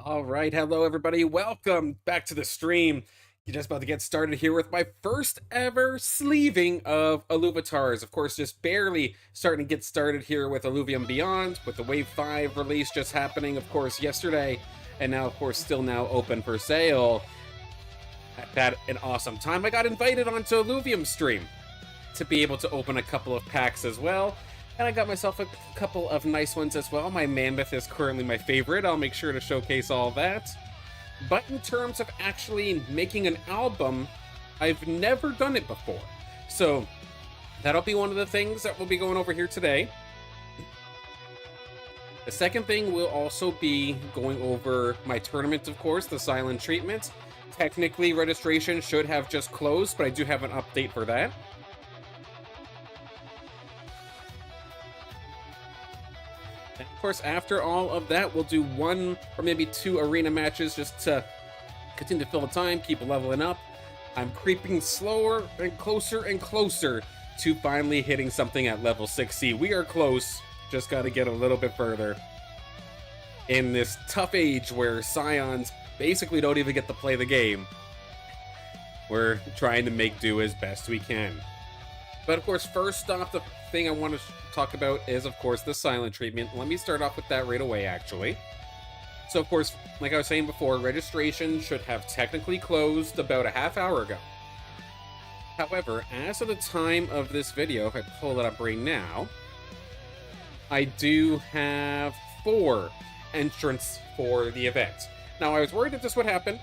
All right, hello everybody. Welcome back to the stream. You're just about to get started here with my first ever sleeving of Illuvitars. Of course, just barely starting to get started here with Illuvium Beyond, with the Wave 5 release just happening, of course, yesterday, and now, of course, still now open for sale. Had an awesome time. I got invited onto Illuvium stream to be able to open a couple of packs as well. And I got myself a couple of nice ones as well. My Mammoth is currently my favorite. I'll make sure to showcase all that. But in terms of actually making an album, I've never done it before. So that'll be one of the things that we'll be going over here today. The second thing will also be going over my tournament, of course, the Sylen treatment. Technically, registration should have just closed, but I do have an update for that. Of course, after all of that, we'll do one or maybe two arena matches just to continue to fill the time, keep leveling up. I'm creeping slower and closer to finally hitting something at level 6C. We are close, just got to get a little bit further. In this tough age where Scions basically don't even get to play the game, we're trying to make do as best we can. But of course, first off, the thing I want to talk about is, of course, the Sylen treatment. Let me start off with that right away, actually. So, of course, like I was saying before, registration should have technically closed about a half hour ago. However, as of the time of this video, if I pull it up right now, I do have 4 entrants for the event. Now, I was worried that this would happen,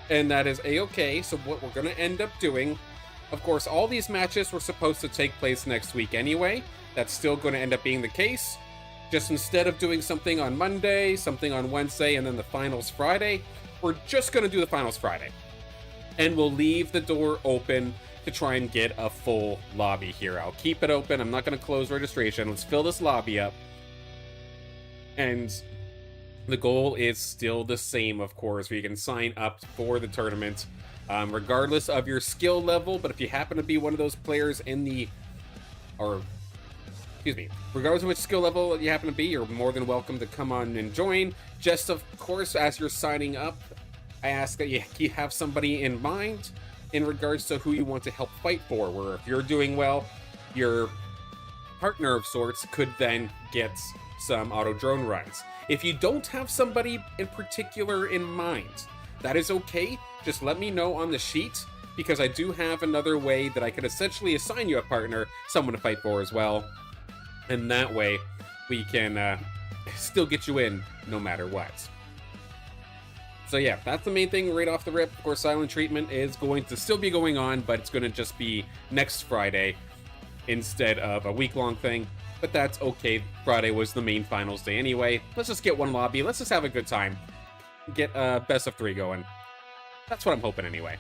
and that is a-okay, so what we're going to end up doing, of course, all these matches were supposed to take place next week anyway. That's still going to end up being the case. Just instead of doing something on Monday, something on Wednesday, and then the finals Friday, we're just going to do the finals Friday. And we'll leave the door open to try and get a full lobby here. I'll keep it open. I'm not going to close registration. Let's fill this lobby up. And the goal is still the same, of course, where you can sign up for the tournament. Regardless of your skill level, but if you happen to be one of those players in the, regardless of which skill level you happen to be, you're more than welcome to come on and join. Just, of course, as you're signing up, I ask that you have somebody in mind in regards to who you want to help fight for, where if you're doing well, your partner of sorts could then get some AutoDrone runs. If you don't have somebody in particular in mind, that is okay. Just let me know on the sheet, because I do have another way that I could essentially assign you a partner, someone to fight for as well. And that way, we can still get you in no matter what. So yeah, that's the main thing right off the rip. Of course, Sylen treatment is going to still be going on, but it's going to just be next Friday instead of a week-long thing. But that's okay. Friday was the main finals day anyway. Let's just get one lobby. Let's just have a good time. Get a best of 3 going. That's what I'm hoping anyway.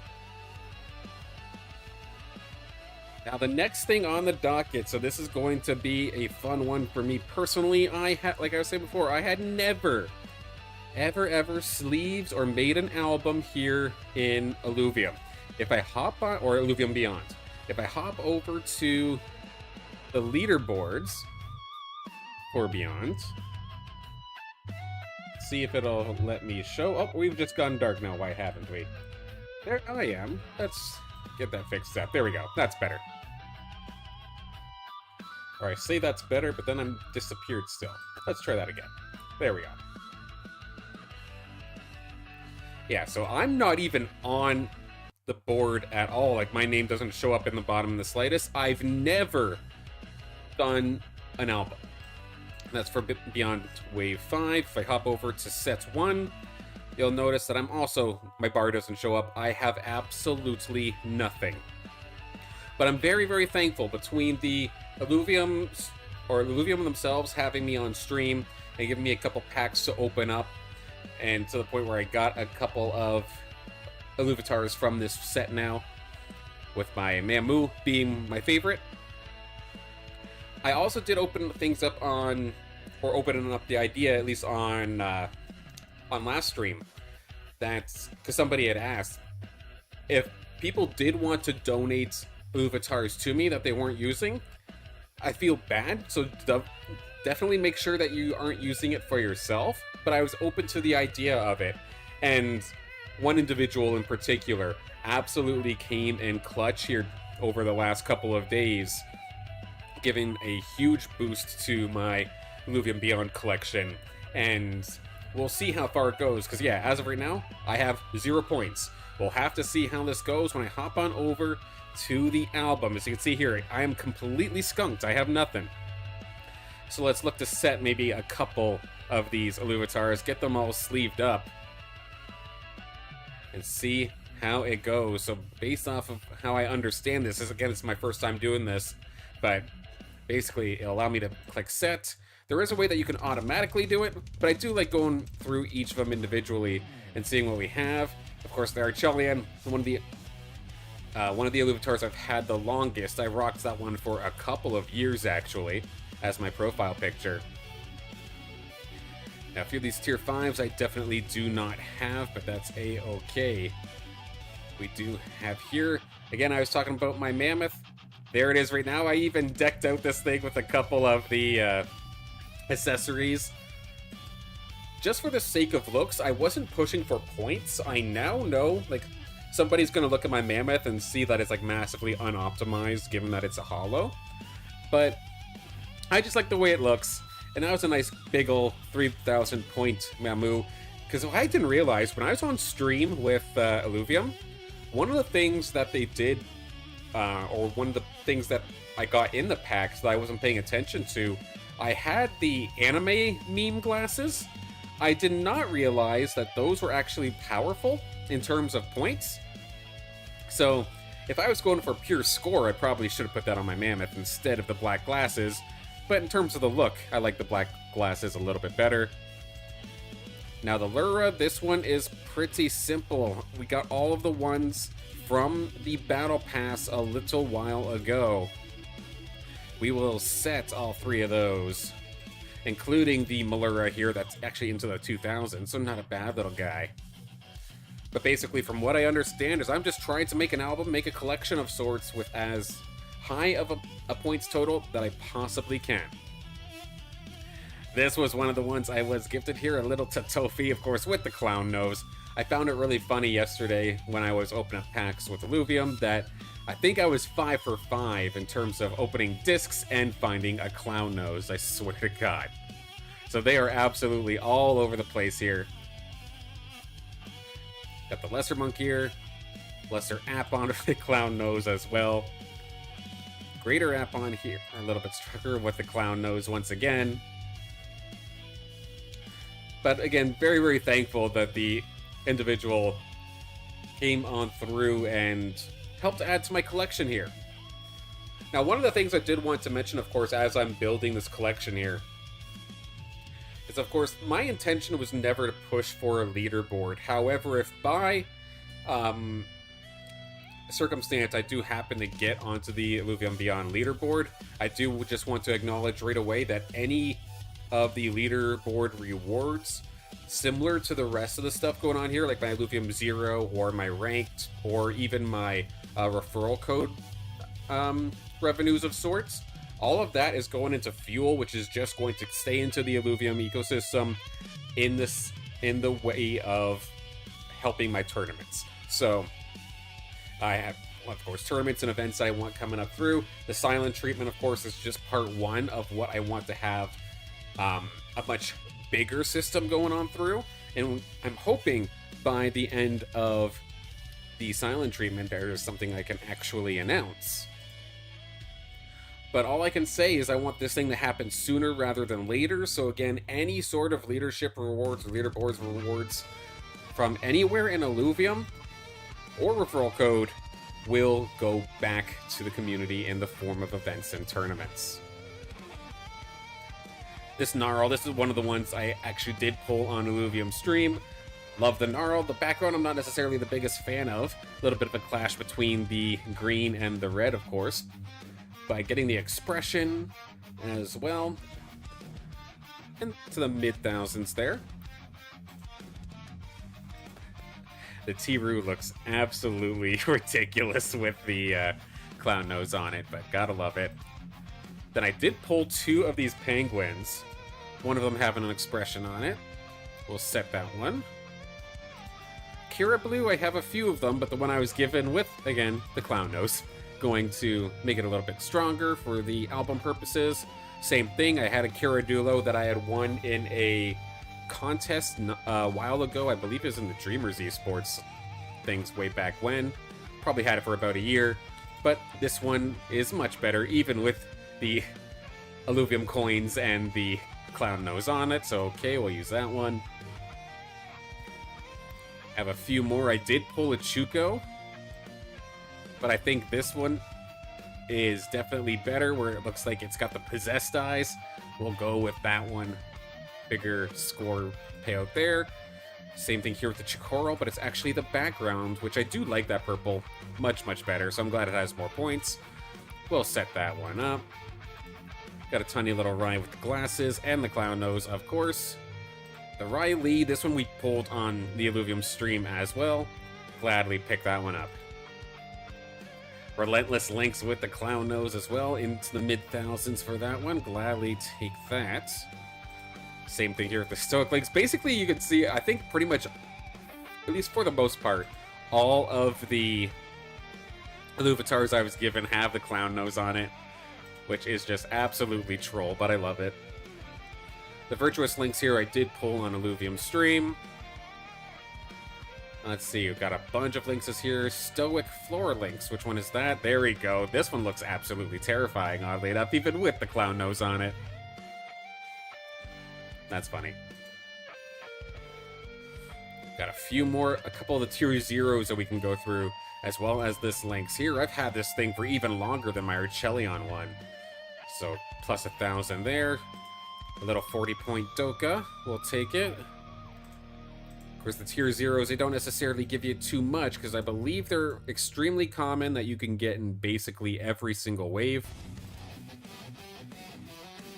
Now, the next thing on the docket, so this is going to be a fun one for me personally. Like I was saying before, I had never, ever sleeved or made an album here in Illuvium. If I hop on, or Illuvium Beyond, if I hop over to the leaderboards for Beyond, see if it'll let me show. Oh, we've just gone dark now. Why haven't we? There I am. Let's get that fixed up. There we go. That's better. Alright, say that's better, but then I'm disappeared still. Let's try that again. There we go. Yeah, so I'm not even on the board at all. Like, my name doesn't show up in the bottom in the slightest. I've never done an album. That's for Beyond Wave 5. If I hop over to Set 1, you'll notice that I'm also, my bar doesn't show up. I have absolutely nothing. But I'm very, very thankful between the Illuvium themselves having me on stream and giving me a couple packs to open up, and to the point where I got a couple of Illuvitars from this set now, with my Mamu being my favorite. I also did open things up on, or opening up the idea, at least on last stream, that's because somebody had asked if people did want to donate Illuvitars to me that they weren't using. I feel bad, so definitely make sure that you aren't using it for yourself, but I was open to the idea of it. And one individual in particular absolutely came in clutch here over the last couple of days, giving a huge boost to my Illuvium Beyond collection. And we'll see how far it goes, because yeah, as of right now, I have 0 points. We'll have to see how this goes when I hop on over to the album. As you can see here, I am completely skunked. I have nothing. So let's look to set maybe a couple of these Illuvitars, get them all sleeved up, and see how it goes. So based off of how I understand this, again, it's my first time doing this, but basically it'll allow me to click set. There is a way that you can automatically do it, but I do like going through each of them individually and seeing what we have. Of course, the Sylen, one of the Illuvitars I've had the longest. I rocked that one for a couple of years, actually, as my profile picture. Now, a few of these tier 5s I definitely do not have, but that's a-okay. We do have here, again, I was talking about my mammoth. There it is right now. I even decked out this thing with a couple of the accessories. Just for the sake of looks, I wasn't pushing for points. I now know, like, somebody's gonna look at my mammoth and see that it's like massively unoptimized given that it's a hollow. But I just like the way it looks. And that was a nice big ol' 3,000 point Mamu. Because I didn't realize, when I was on stream with Illuvium, one of the things that they did, or one of the things that I got in the packs that I wasn't paying attention to, I had the anime meme glasses. I did not realize that those were actually powerful in terms of points. So if I was going for pure score, I probably should have put that on my mammoth instead of the black glasses. But in terms of the look, I like the black glasses a little bit better. Now the Lura, this one is pretty simple. We got all of the ones from the Battle Pass a little while ago. We will set all 3 of those, including the Malura here that's actually into the 2000s, so not a bad little guy. But basically, from what I understand, is I'm just trying to make an album, make a collection of sorts with as high of a points total that I possibly can. This was one of the ones I was gifted here, a little Tatofi, of course, with the clown nose. I found it really funny yesterday when I was opening up packs with Illuvium that I think I was 5 for 5 in terms of opening discs and finding a clown nose, I swear to God. So they are absolutely all over the place here. Got the Lesser Monk here, Lesser Apon with the clown nose as well. Greater Apon here, a little bit stronger with the clown nose once again. But again, very, very thankful that the individual came on through and helped add to my collection here. Now, one of the things I did want to mention, of course, as I'm building this collection here, is, of course, my intention was never to push for a leaderboard. However, if by circumstance I do happen to get onto the Illuvium Beyond leaderboard, I do just want to acknowledge right away that any of the leaderboard rewards, similar to the rest of the stuff going on here, like my Illuvium 0 or my ranked or even my referral code revenues of sorts, all of that is going into fuel, which is just going to stay into the Illuvium ecosystem in the way of helping my tournaments. So I have, of course, tournaments and events I want coming up through. The Sylen treatment, of course, is just part 1 of what I want to have a much bigger system going on through. And I'm hoping by the end of the Sylen treatment there is something I can actually announce. But all I can say is I want this thing to happen sooner rather than later. So again, any sort of leadership rewards or leaderboards rewards from anywhere in Illuvium or referral code will go back to the community in the form of events and tournaments. This Gnarl, this is one of the ones I actually did pull on Illuvium stream. Love the Gnarl. The background I'm not necessarily the biggest fan of. A little bit of a clash between the green and the red, of course. By getting the expression as well. Into the mid-thousands there. The T-Roo looks absolutely ridiculous with the clown nose on it, but gotta love it. Then I did pull 2 of these penguins. One of them having an expression on it. We'll set that one. Kira Blue, I have a few of them, but the one I was given with, again, the clown nose. Going to make it a little bit stronger for the album purposes. Same thing, I had a Kira Dulo that I had won in a contest a while ago. I believe it was in the Dreamers Esports things way back when. Probably had it for about a year. But this one is much better, even with the Illuvium coins and the clown nose on it. So, okay, we'll use that one. Have a few more. I did pull a Chuko, but I think this one is definitely better, where it looks like it's got the possessed eyes. We'll go with that one. Bigger score payout there. Same thing here with the Chikoro, but it's actually the background, which I do like that purple much, much better, so I'm glad it has more points. We'll set that one up. Got a tiny little Rai with the glasses and the clown nose, of course. The Riley, this one we pulled on the Illuvium stream as well. Gladly pick that one up. Relentless Links with the clown nose as well, into the mid-thousands for that one. Gladly take that. Same thing here with the Stoic Links. Basically, you can see, I think pretty much, at least for the most part, all of the Illuvitars I was given have the clown nose on it, which is just absolutely troll, but I love it. The Virtuous Links here I did pull on Illuvium stream. Let's see, we've got a bunch of Lynxes here. Stoic Floor Lynx, which one is that? There we go. This one looks absolutely terrifying, oddly enough, even with the clown nose on it. That's funny. Got a few more, a couple of the tier 0s that we can go through, as well as this Lynx here. I've had this thing for even longer than my Archelion one. So, plus 1,000 there. A little 40-point Doka. We'll take it. Of course, the tier 0s, they don't necessarily give you too much, because I believe they're extremely common that you can get in basically every single wave.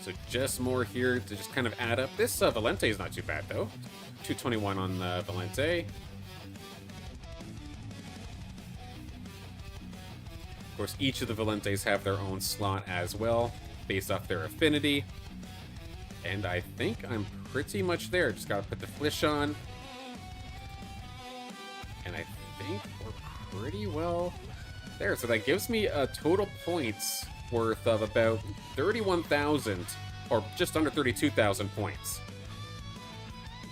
So just more here to just kind of add up. This Valente is not too bad, though. 221 on the Valente. Of course, each of the Valentes have their own slot as well, based off their affinity. And I think I'm pretty much there. Just gotta put the Flish on. And I think we're pretty well there. So that gives me a total points worth of about 31,000, or just under 32,000 points.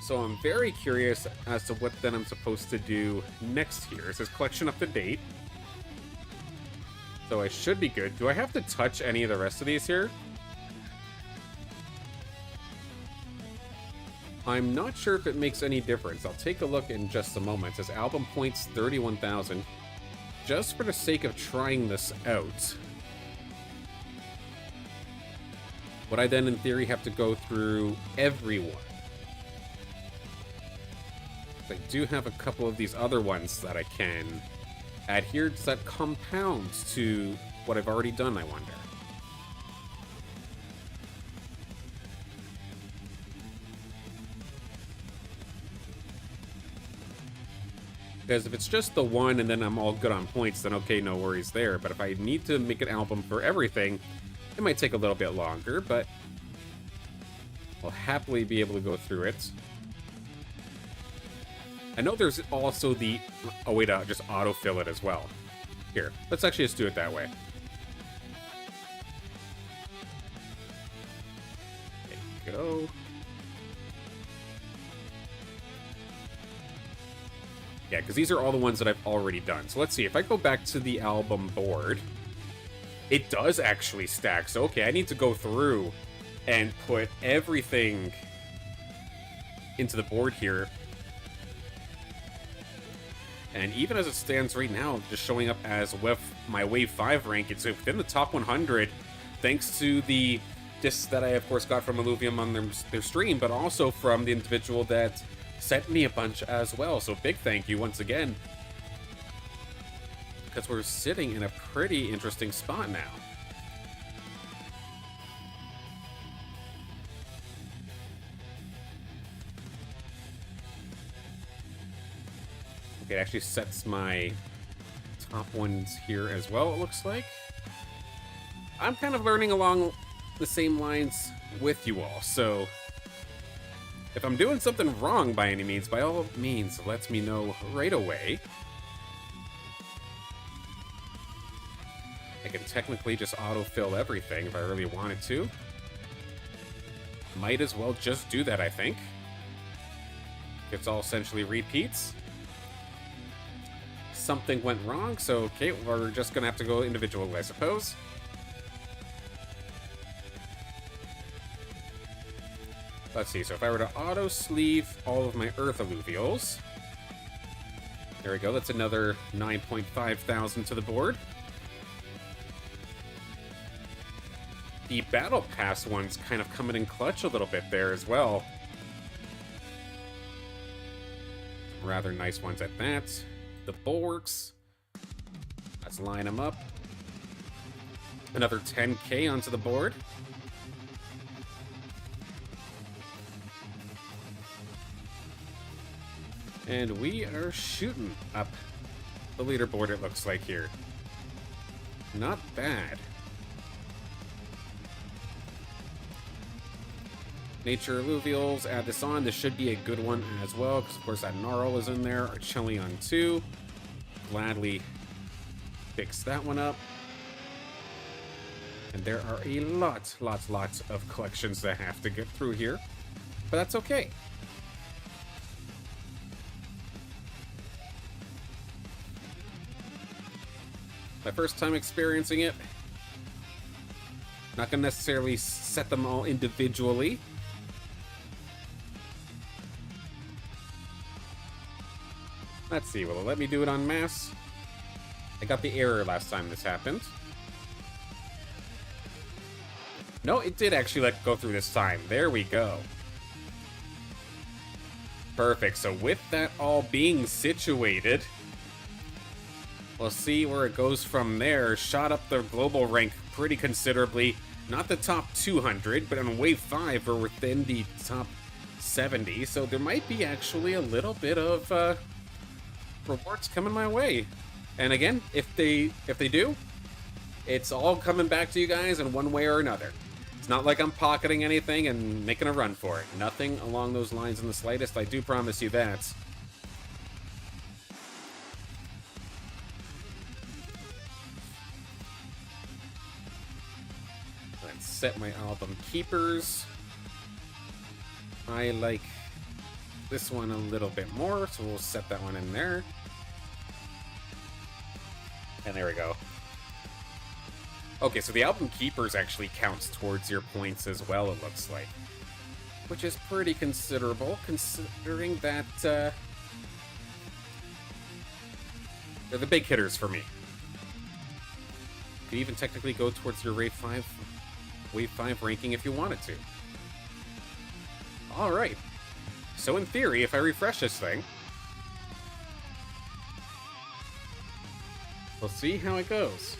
So I'm very curious as to what then I'm supposed to do next here. It says collection up to date. So I should be good. Do I have to touch any of the rest of these here? I'm not sure if it makes any difference. I'll take a look in just a moment. It says album points 31,000. Just for the sake of trying this out, would I then in theory have to go through everyone? I do have a couple of these other ones that I can add here. Does that compound to what I've already done, I wonder? Because if it's just the one and then I'm all good on points, then okay, no worries there. But if I need to make an album for everything, it might take a little bit longer, but I'll happily be able to go through it. I know there's also the a way to just autofill it as well. Here, let's actually just do it that way. There you go. Yeah, because these are all the ones that I've already done. So let's see, if I go back to the album board, it does actually stack. So okay, I need to go through and put everything into the board here. And even as it stands right now, just showing up as with my Wave 5 rank, it's within the top 100, thanks to the discs that I, of course, got from Illuvium on their stream, but also from the individual that sent me a bunch as well. So big thank you once again, because we're sitting in a pretty interesting spot now. Okay, it actually sets my top ones here as well, it looks like. I'm kind of learning along the same lines with you all. So if I'm doing something wrong by any means, by all means, let me know right away. I can technically just autofill everything if I really wanted to. Might as well just do that, I think. It's all essentially repeats. Something went wrong, so okay, we're just gonna have to go individual, I suppose. Let's see, so if I were to auto-sleeve all of my Earth Alluvials, there we go, that's another 9.5 thousand to the board. The Battle Pass one's kind of coming in clutch a little bit there as well. Rather nice ones at that. The Bulwarks. Let's line them up. Another 10k onto the board. And we are shooting up the leaderboard, it looks like here. Not bad. Nature Alluvials, add this on. This should be a good one as well, because of course that Gnarl is in there. Archelion 2. Gladly fix that one up. And there are a lots of collections that I have to get through here. But that's okay. My first time experiencing it. Not going to necessarily set them all individually. Let's see, will it let me do it en masse? I got the error last time this happened. No, it did actually let go through this time. There we go. Perfect, so with that all being situated, we'll see where it goes from there. Shot up the global rank pretty considerably. Not the top 200, but on wave 5 we're within the top 70. So there might be actually a little bit of rewards coming my way. And again, if they do, it's all coming back to you guys in one way or another. It's not like I'm pocketing anything and making a run for it. Nothing along those lines in the slightest. I do promise you that. Let's set my album keepers. I like this one a little bit more, so we'll set that one in there. And there we go. Okay, so the album keepers actually counts towards your points as well, it looks like. Which is pretty considerable, considering that they're the big hitters for me. You could even technically go towards your wave 5 ranking if you wanted to. Alright. So in theory, if I refresh this thing, we'll see how it goes.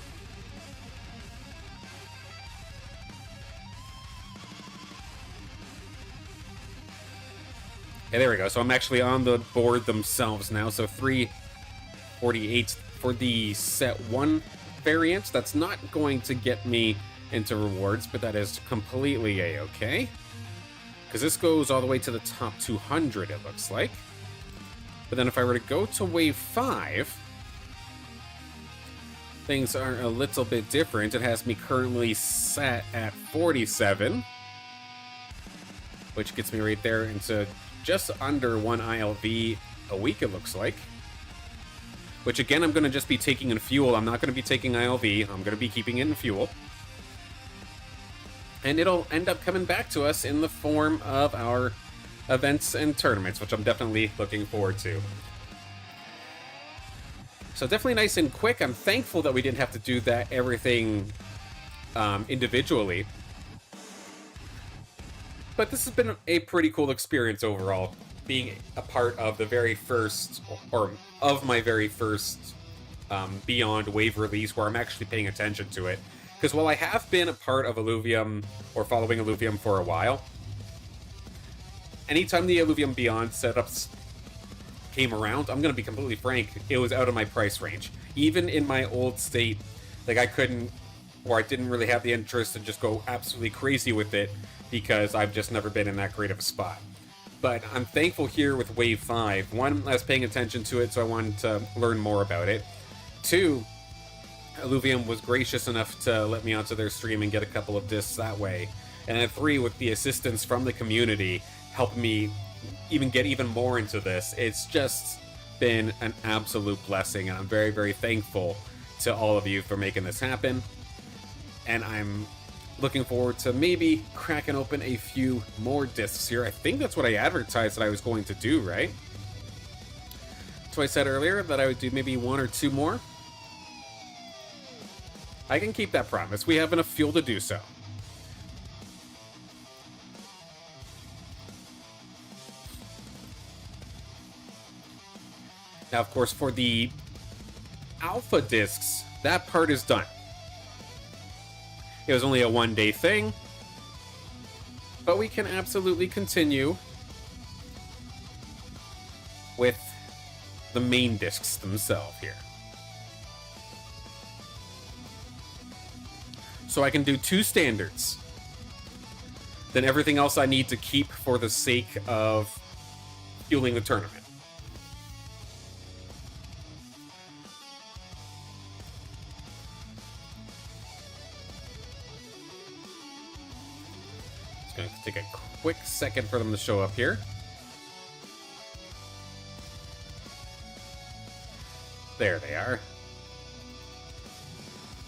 Okay, there we go. So I'm actually on the board themselves now. So 348 for the set 1 variant. That's not going to get me into rewards, but that is completely a-okay. Because this goes all the way to the top 200, it looks like. But then if I were to go to wave 5, things are a little bit different. It has me currently set at 47, which gets me right there into just under 1 ILV a week, it looks like. Which again, I'm going to just be taking in fuel. I'm not going to be taking ILV. I'm going to be keeping it in fuel. And it'll end up coming back to us in the form of our events and tournaments, which I'm definitely looking forward to. So definitely nice and quick. I'm thankful that we didn't have to do that everything individually. But this has been a pretty cool experience overall, being a part of the very first, or of my very first Beyond Wave release, where I'm actually paying attention to it. Because while I have been a part of Illuvium, or following Illuvium for a while, anytime the Illuvium Beyond setups came around, I'm going to be completely frank, it was out of my price range. Even in my old state, like I couldn't or I didn't really have the interest to just go absolutely crazy with it because I've just never been in that great of a spot. But I'm thankful here with Wave 5. One, I was paying attention to it, so I wanted to learn more about it. Two, Illuvium was gracious enough to let me onto their stream and get a couple of discs that way. And then three, with the assistance from the community, helped me even get even more into this. It's just been an absolute blessing, and I'm very, very thankful to all of you for making this happen. And I'm looking forward to maybe cracking open a few more discs here. I think that's what I advertised that I was going to do, right? So I said earlier that I would do maybe one or two more. I can keep that promise. We have enough fuel to do so. Now, of course, for the alpha discs, that part is done. It was only a one-day thing, but we can absolutely continue with the main discs themselves here. So I can do 2 standards. Then everything else I need to keep for the sake of fueling the tournament. Going to take a quick second for them to show up here. There they are.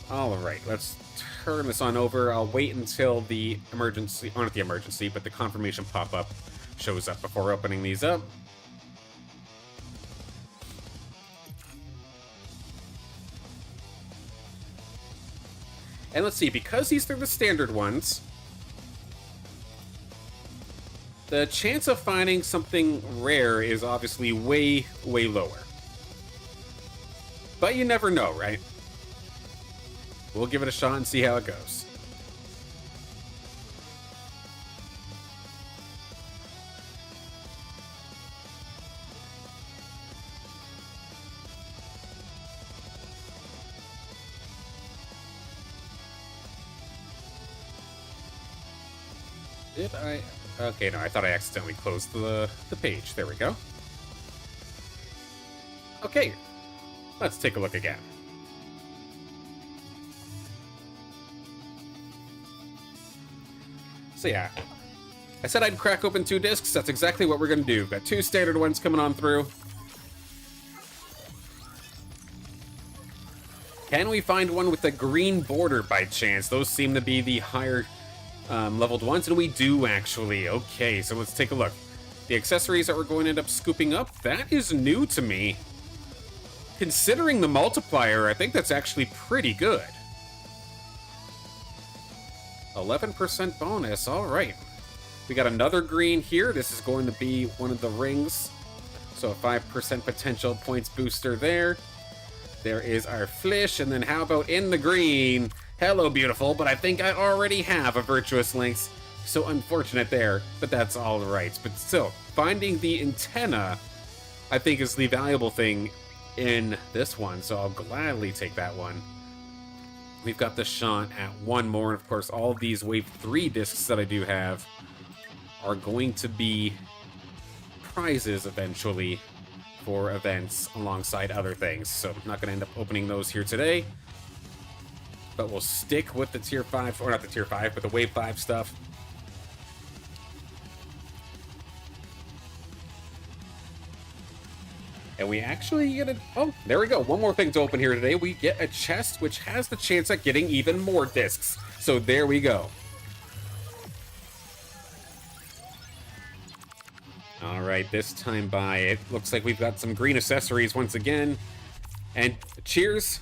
All right, let's turn this on over. I'll wait until the emergency, or not the emergency, but the confirmation pop-up shows up before opening these up. And let's see, because these are the standard ones, the chance of finding something rare is obviously way, way lower. But you never know, right? We'll give it a shot and see how it goes. Did I? Okay, no, I thought I accidentally closed the page. There we go. Okay, let's take a look again. So yeah, I said I'd crack open 2 discs. That's exactly what we're going to do. Got 2 standard ones coming on through. Can we find one with a green border by chance? Those seem to be the higher leveled ones, and we do actually. Okay, so let's take a look. The accessories that we're going to end up scooping up, that is new to me. Considering the multiplier, I think that's actually pretty good. 11% bonus, all right. We got another green here. This is going to be one of the rings. So a 5% potential points booster there. There is our Flish, and then how about in the green? Hello, beautiful, but I think I already have a Virtuous Lynx. So unfortunate there, but that's all right. But still, finding the antenna, I think, is the valuable thing in this one, so I'll gladly take that one. We've got the shot at one more, and of course, all of these Wave 3 discs that I do have are going to be prizes eventually for events alongside other things. So I'm not going to end up opening those here today, but we'll stick with the Tier 5, or not the Tier 5, but the Wave 5 stuff. And we actually get a... Oh, there we go. One more thing to open here today. We get a chest, which has the chance at getting even more discs. So there we go. All right, this time by, it looks like we've got some green accessories once again. And cheers.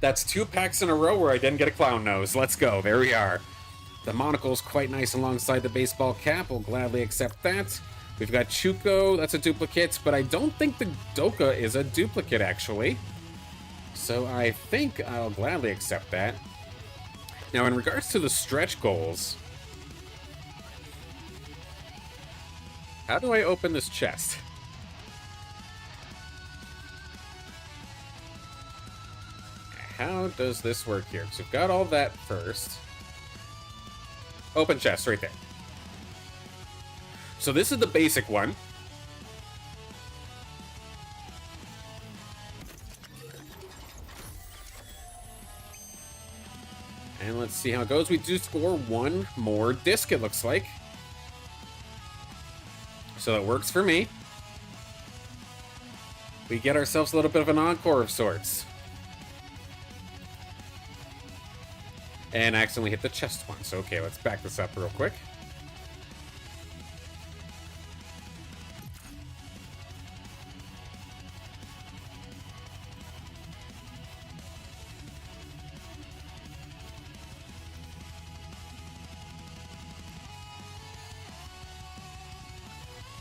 That's 2 packs in a row where I didn't get a clown nose. Let's go. There we are. The monocle's quite nice alongside the baseball cap. We'll gladly accept that. We've got Chuko, that's a duplicate, but I don't think the Doka is a duplicate, actually. So I think I'll gladly accept that. Now, in regards to the stretch goals, how do I open this chest? how does this work here? So we've got all that first. Open chest right there. So this is the basic one. And let's see how it goes. We do score one more disc, it looks like. So that works for me. We get ourselves a little bit of an encore of sorts. And I accidentally hit the chest once. Okay, let's back this up real quick.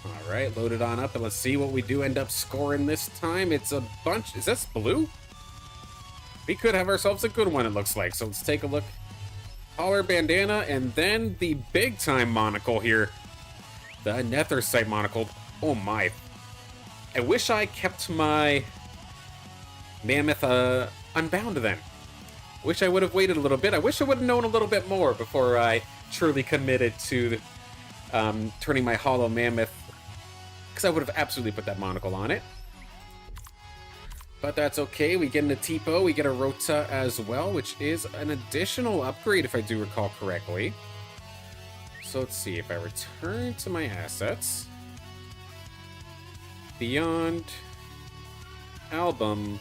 Alright, load it on up, and let's see what we do end up scoring this time. It's a bunch... Is this blue? We could have ourselves a good one, it looks like. So let's take a look. Collar, bandana, and then the big-time monocle here. The Nethersight monocle. Oh my. I wish I kept my mammoth unbound then. Wish I would have waited a little bit. I wish I would have known a little bit more before I truly committed to turning my hollow mammoth, because I would have absolutely put that monocle on it. But that's okay. We get a Tipo, we get a Rota as well, which is an additional upgrade if I do recall correctly. So let's see, if I return to my assets, Beyond, Album,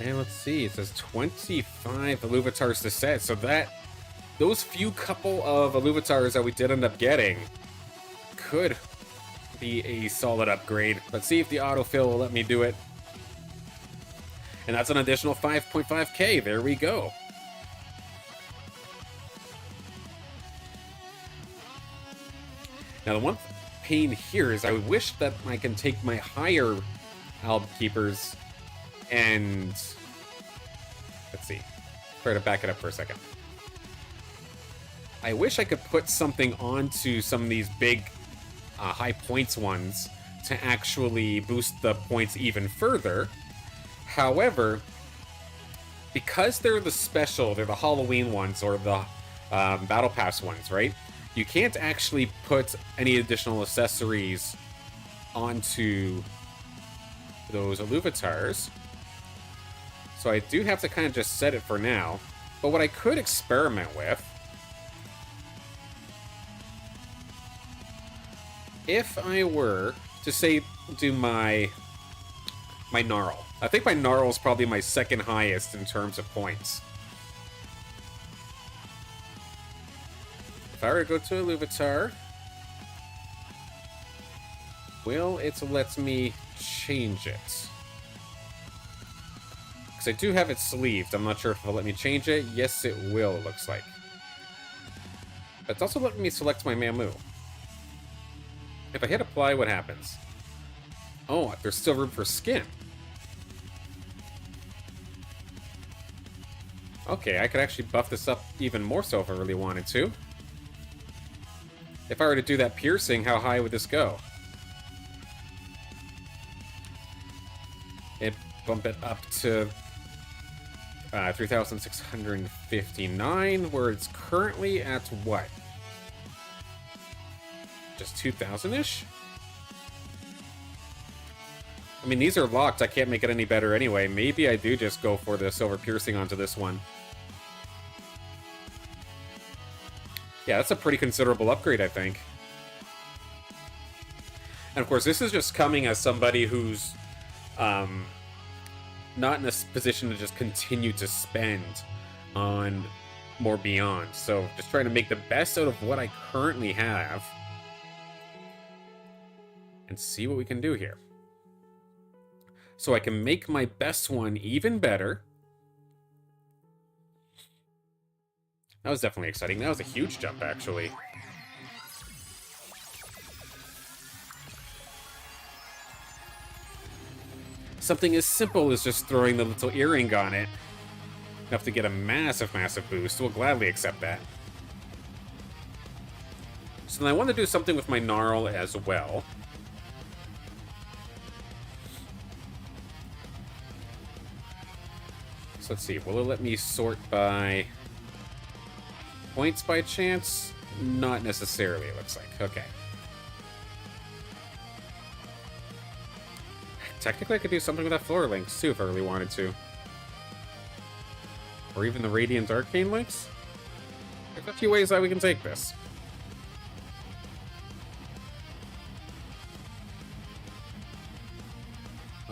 and let's see, it says 25 Illuvitars to set, so that those few couple of Illuvitars that we did end up getting could be a solid upgrade. Let's see if the autofill will let me do it. And that's an additional 5.5k. There we go. Now the one pain here is I wish that I can take my higher Alb Keepers and... Let's see. Try to back it up for a second. I wish I could put something onto some of these big high points ones to actually boost the points even further. However, because they're the special, they're the Halloween ones or the Battle Pass ones, right? You can't actually put any additional accessories onto those Illuvitars. So I do have to kind of just set it for now. But what I could experiment with, if I were to say do my Gnarl. I think my Gnarl is probably my second highest in terms of points. If I were to go to Illuvitar, will it let me change it? Because I do have it sleeved. I'm not sure if it'll let me change it. Yes, it will, it looks like. But it's also letting me select my Mamu. If I hit apply, what happens? Oh, there's still room for skin. Okay, I could actually buff this up even more so if I really wanted to. If I were to do that piercing, how high would this go? It bump it up to 3,659, where it's currently at what? Just 2,000-ish? I mean, these are locked. I can't make it any better anyway. Maybe I do just go for the silver piercing onto this one. Yeah, that's a pretty considerable upgrade, I think. And of course, this is just coming as somebody who's not in a position to just continue to spend on more Beyond. So just trying to make the best out of what I currently have and see what we can do here. So I can make my best one even better. That was definitely exciting. That was a huge jump, actually. Something as simple as just throwing the little earring on it. Enough to get a massive, massive boost. We'll gladly accept that. So then I want to do something with my Gnarl as well. So let's see, will it let me sort by points by chance? Not necessarily, it looks like. Okay. Technically, I could do something with that Floor Links, too, if I really wanted to. Or even the Radiant Arcane Links. There's a few ways that we can take this.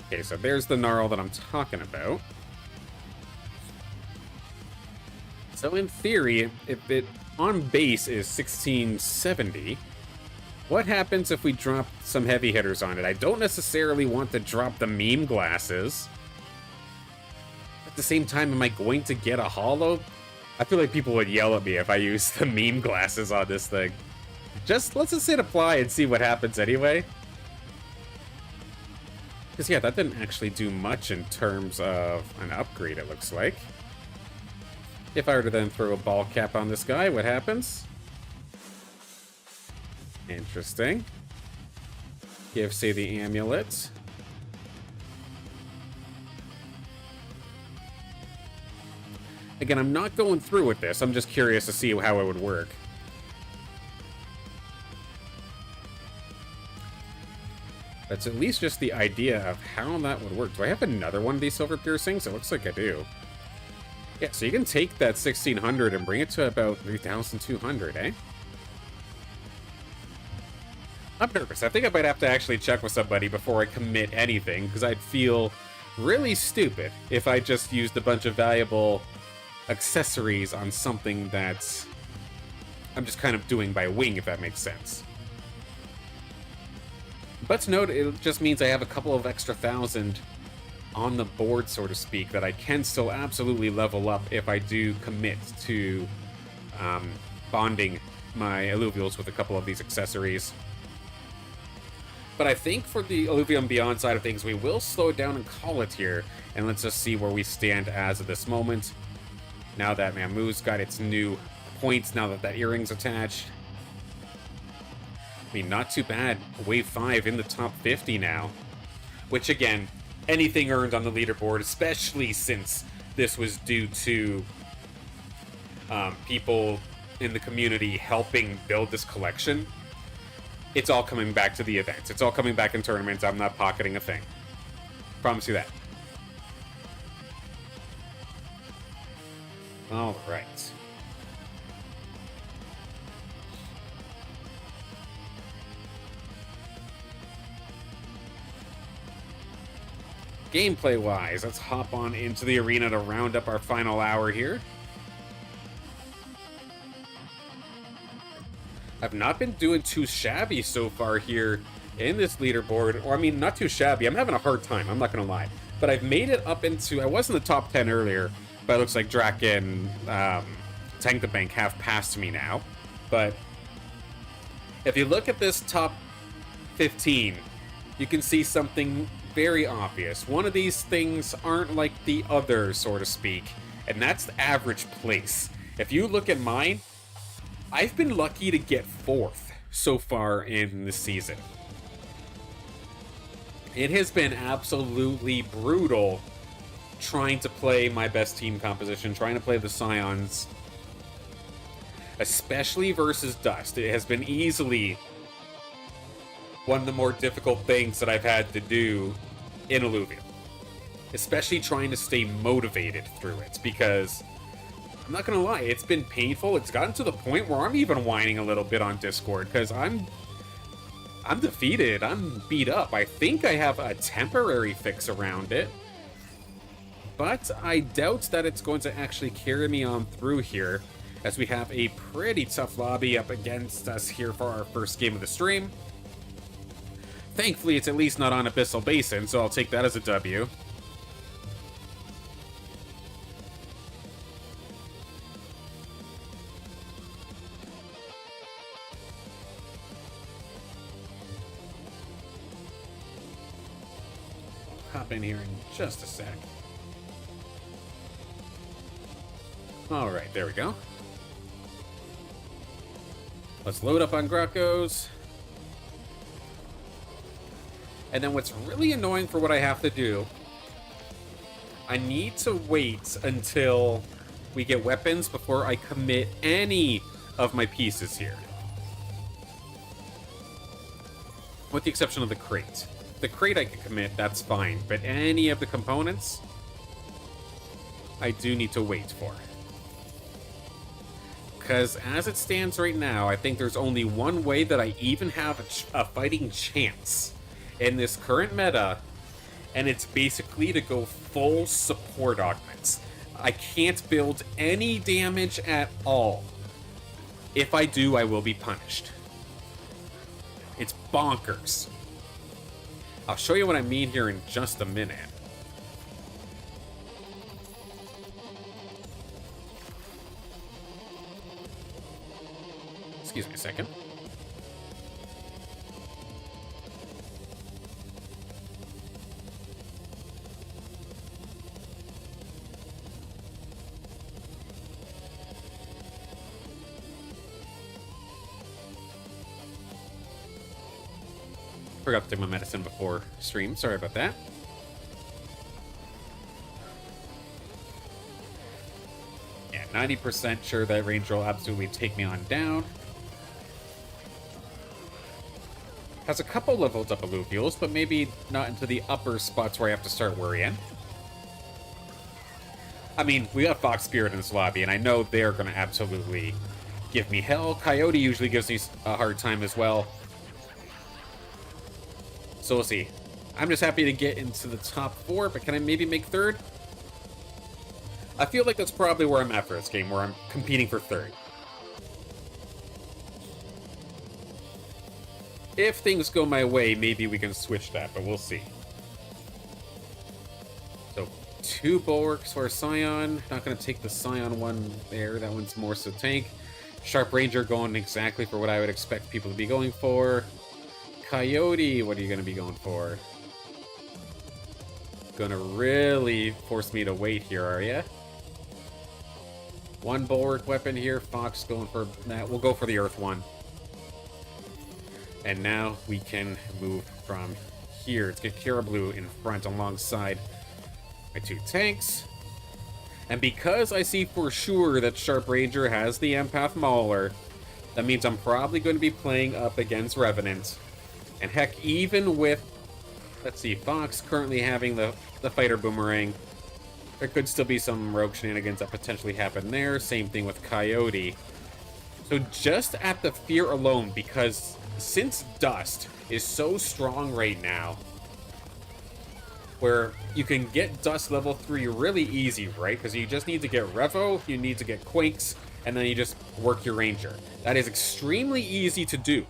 Okay, so there's the Gnarl that I'm talking about. So in theory, if it on base is 1670, what happens if we drop some heavy hitters on it? I don't necessarily want to drop the meme glasses. At the same time, am I going to get a holo? I feel like people would yell at me if I use the meme glasses on this thing. Let's just hit apply and see what happens anyway. Because yeah, that didn't actually do much in terms of an upgrade, it looks like. If I were to then throw a ball cap on this guy, what happens? Interesting. Give, say, the amulet. Again, I'm not going through with this. I'm just curious to see how it would work. That's at least just the idea of how that would work. Do I have another one of these silver piercings? It looks like I do. Yeah, so you can take that 1600 and bring it to about 3200, eh? I'm nervous. I think I might have to actually check with somebody before I commit anything, because I'd feel really stupid if I just used a bunch of valuable accessories on something that I'm just kind of doing by wing, if that makes sense. But to note, it just means I have a couple of extra thousand on the board, so to speak, that I can still absolutely level up if I do commit to bonding my Illuvials with a couple of these accessories. But I think for the Illuvium Beyond side of things, we will slow it down and call it here, and let's just see where we stand as of this moment. Now that Mamu's got its new points, now that that earring's attached. I mean, not too bad. Wave 5 in the top 50 now. Which, again, anything earned on the leaderboard, especially since this was due to people in the community helping build this collection, it's all coming back to the events. It's all coming back in tournaments. I'm not pocketing a thing. Promise you that. All right. Gameplay-wise, let's hop on into the arena to round up our final hour here. I've not been doing too shabby so far here in this leaderboard. Or, I mean, not too shabby. I'm having a hard time, I'm not going to lie. But I've made it up into... I was in the top 10 earlier, but it looks like Drak and Tank the Bank have passed me now. But if you look at this top 15, you can see something very obvious. One of these things aren't like the other, so to speak, and that's the average place. If you look at mine, I've been lucky to get 4th so far in the season. It has been absolutely brutal trying to play my best team composition, trying to play the Scions, especially versus Dust. It has been easily one of the more difficult things that I've had to do in Illuvium. Especially trying to stay motivated through it, because I'm not gonna lie, it's been painful. It's gotten to the point where I'm even whining a little bit on Discord, because I'm defeated. I'm beat up. I think I have a temporary fix around it, but I doubt that it's going to actually carry me on through here, as we have a pretty tough lobby up against us here for our first game of the stream. Thankfully, it's at least not on Abyssal Basin, so I'll take that as a W. I'll hop in here in just a sec. Alright, there we go. Let's load up on Gruckos. And then what's really annoying for what I have to do, I need to wait until we get weapons before I commit any of my pieces here. With the exception of the crate. The crate I can commit, that's fine. But any of the components, I do need to wait for. Because as it stands right now, I think there's only one way that I even have a fighting chance in this current meta, and it's basically to go full support augments. I can't build any damage at all. If I do, I will be punished. It's bonkers. I'll show you what I mean here in just a minute. Excuse me a second. Forgot to take my medicine before stream. Sorry about that. Yeah, 90% sure that Ranger will absolutely take me on down. Has a couple leveled up Illuvials, but maybe not into the upper spots where I have to start worrying. I mean, we got Fox Spirit in this lobby, and I know they're going to absolutely give me hell. Coyote usually gives me a hard time as well. So we'll see. I'm just happy to get into the top 4, but can I maybe make 3rd? I feel like that's probably where I'm at for this game, where I'm competing for 3rd. If things go my way, maybe we can switch that, but we'll see. So, 2 Bulwarks for Scion. Not going to take the Scion one there. That one's more so tank. Sharp Ranger going exactly for what I would expect people to be going for. Coyote, what are you going to be going for? Gonna really force me to wait here, are ya? 1 Bulwark weapon here. Fox going for that. We'll go for the Earth one. And now we can move from here. Let's get Kira Blue in front alongside my 2 tanks. And because I see for sure that Sharp Ranger has the Empath Mauler, that means I'm probably going to be playing up against Revenant. And heck, even with, let's see, Fox currently having the Fighter Boomerang, there could still be some rogue shenanigans that potentially happen there. Same thing with Coyote. So just at the fear alone, because since Dust is so strong right now, where you can get Dust level 3 really easy, right? Because you just need to get Revo, you need to get Quakes, and then you just work your Ranger. That is extremely easy to do.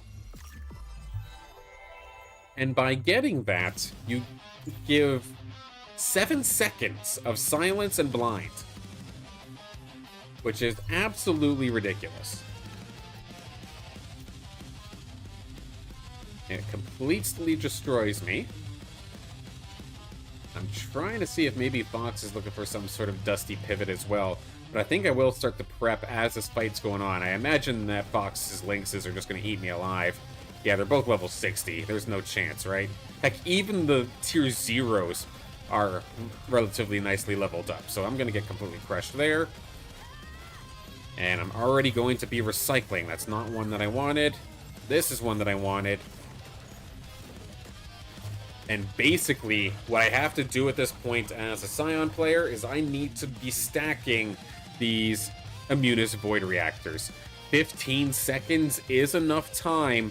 And by getting that, you give 7 seconds of silence and blind, which is absolutely ridiculous. And it completely destroys me. I'm trying to see if maybe Fox is looking for some sort of dusty pivot as well, but I think I will start to prep as this fight's going on. I imagine that Fox's Lynxes are just going to eat me alive. Yeah, they're both level 60. There's no chance, right? Heck, even the tier 0s are relatively nicely leveled up. So I'm going to get completely crushed there. And I'm already going to be recycling. That's not one that I wanted. This is one that I wanted. And basically, what I have to do at this point as a Scion player is I need to be stacking these Immunis Void Reactors. 15 seconds is enough time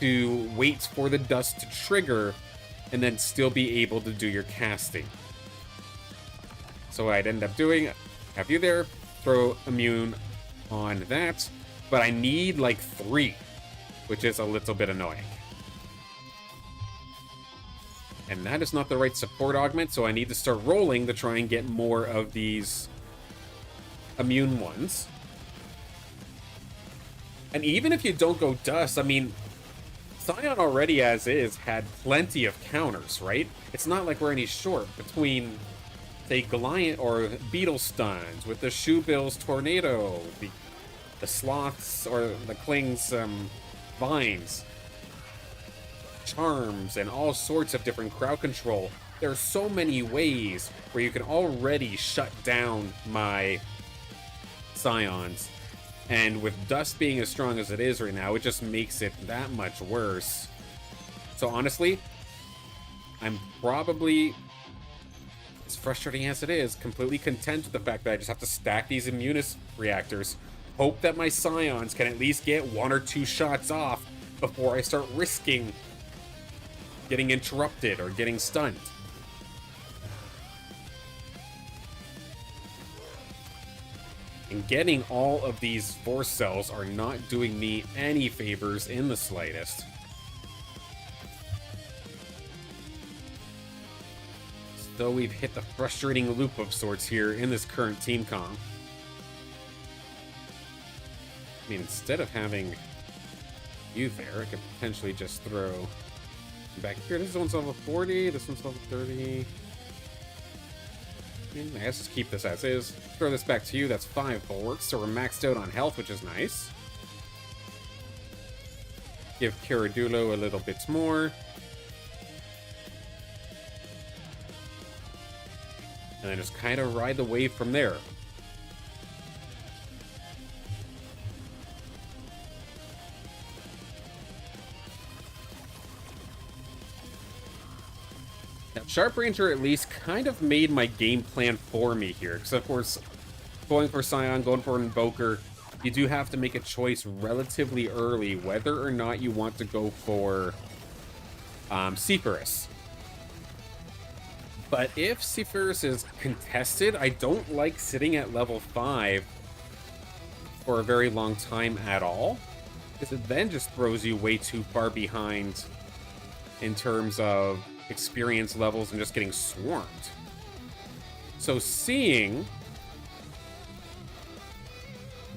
to wait for the dust to trigger and then still be able to do your casting. So what I'd end up doing, have you there, throw immune on that, but I need like 3, which is a little bit annoying. And that is not the right support augment, so I need to start rolling to try and get more of these immune ones. And even if you don't go dust, I mean, Scion already as is had plenty of counters, right? It's not like we're any short between, say, Goliath or Beetle Stuns with the Shoebill's Tornado, the the sloths or the Kling's vines, charms, and all sorts of different crowd control. There are so many ways where you can already shut down my Scions. And with Dust being as strong as it is right now, it just makes it that much worse. So honestly, I'm probably, as frustrating as it is, completely content with the fact that I just have to stack these Immunis reactors, hope that my Scions can at least get 1 or 2 shots off before I start risking getting interrupted or getting stunned. And getting all of these force cells are not doing me any favors in the slightest. So we've hit the frustrating loop of sorts here in this current team comp. I mean, instead of having you there, I could potentially just throw back here. This one's level 40, this one's level 30. I guess just keep this as is. Throw this back to you. That's 5 bulwarks, so we're maxed out on health, which is nice. Give Kiradulo a little bit more. And then just kind of ride the wave from there. Now, Sharp Ranger at least kind of made my game plan for me here. Because, of course, going for Scion, going for Invoker, you do have to make a choice relatively early whether or not you want to go for Sephirus. But if Sephirus is contested, I don't like sitting at level 5 for a very long time at all. Because it then just throws you way too far behind in terms of experience levels and just getting swarmed. So seeing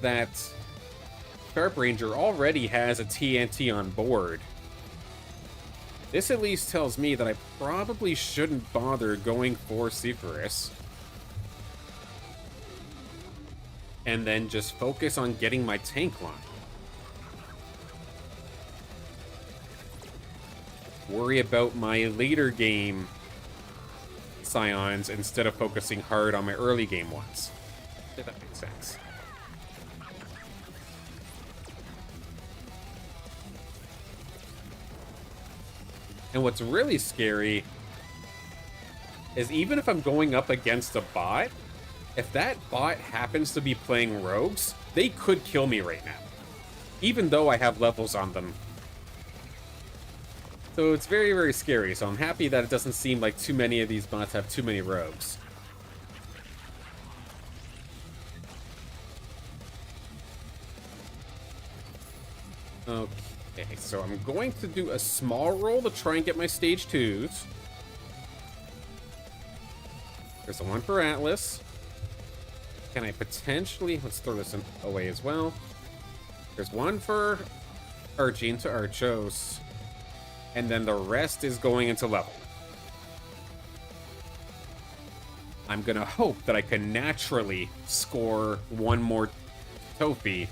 that Sharp Ranger already has a TNT on board, this at least tells me that I probably shouldn't bother going for Sephirus. And then just focus on getting my tank line. Worry about my later game Scions instead of focusing hard on my early game ones. If that makes sense. And what's really scary is even if I'm going up against a bot, if that bot happens to be playing rogues, they could kill me right now. Even though I have levels on them. So it's very, very scary. So I'm happy that it doesn't seem like too many of these bots have too many rogues. Okay, so I'm going to do a small roll to try and get my stage 2s. There's the one for Atlas. Can I potentially... Let's throw this away as well. There's one for Archie into Archos. And then the rest is going into level. I'm gonna hope that I can naturally score one more Tofi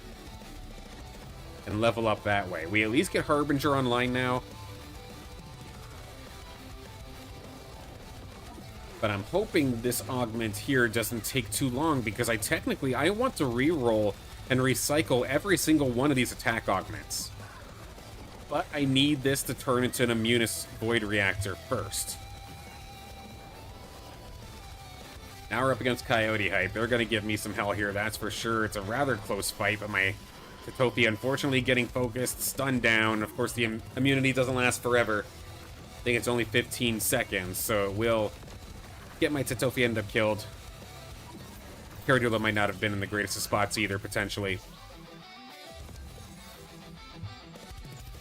and level up that way. We at least get Harbinger online now. But I'm hoping this augment here doesn't take too long because I want to reroll and recycle every single one of these attack augments. But I need this to turn into an Immunis Void Reactor first. Now we're up against Coyote Hype. They're going to give me some hell here, that's for sure. It's a rather close fight, but my Tatopi unfortunately getting focused, stunned down. Of course, the immunity doesn't last forever. I think it's only 15 seconds, so it will get my Tatopi end up killed. Caradula might not have been in the greatest of spots either, potentially.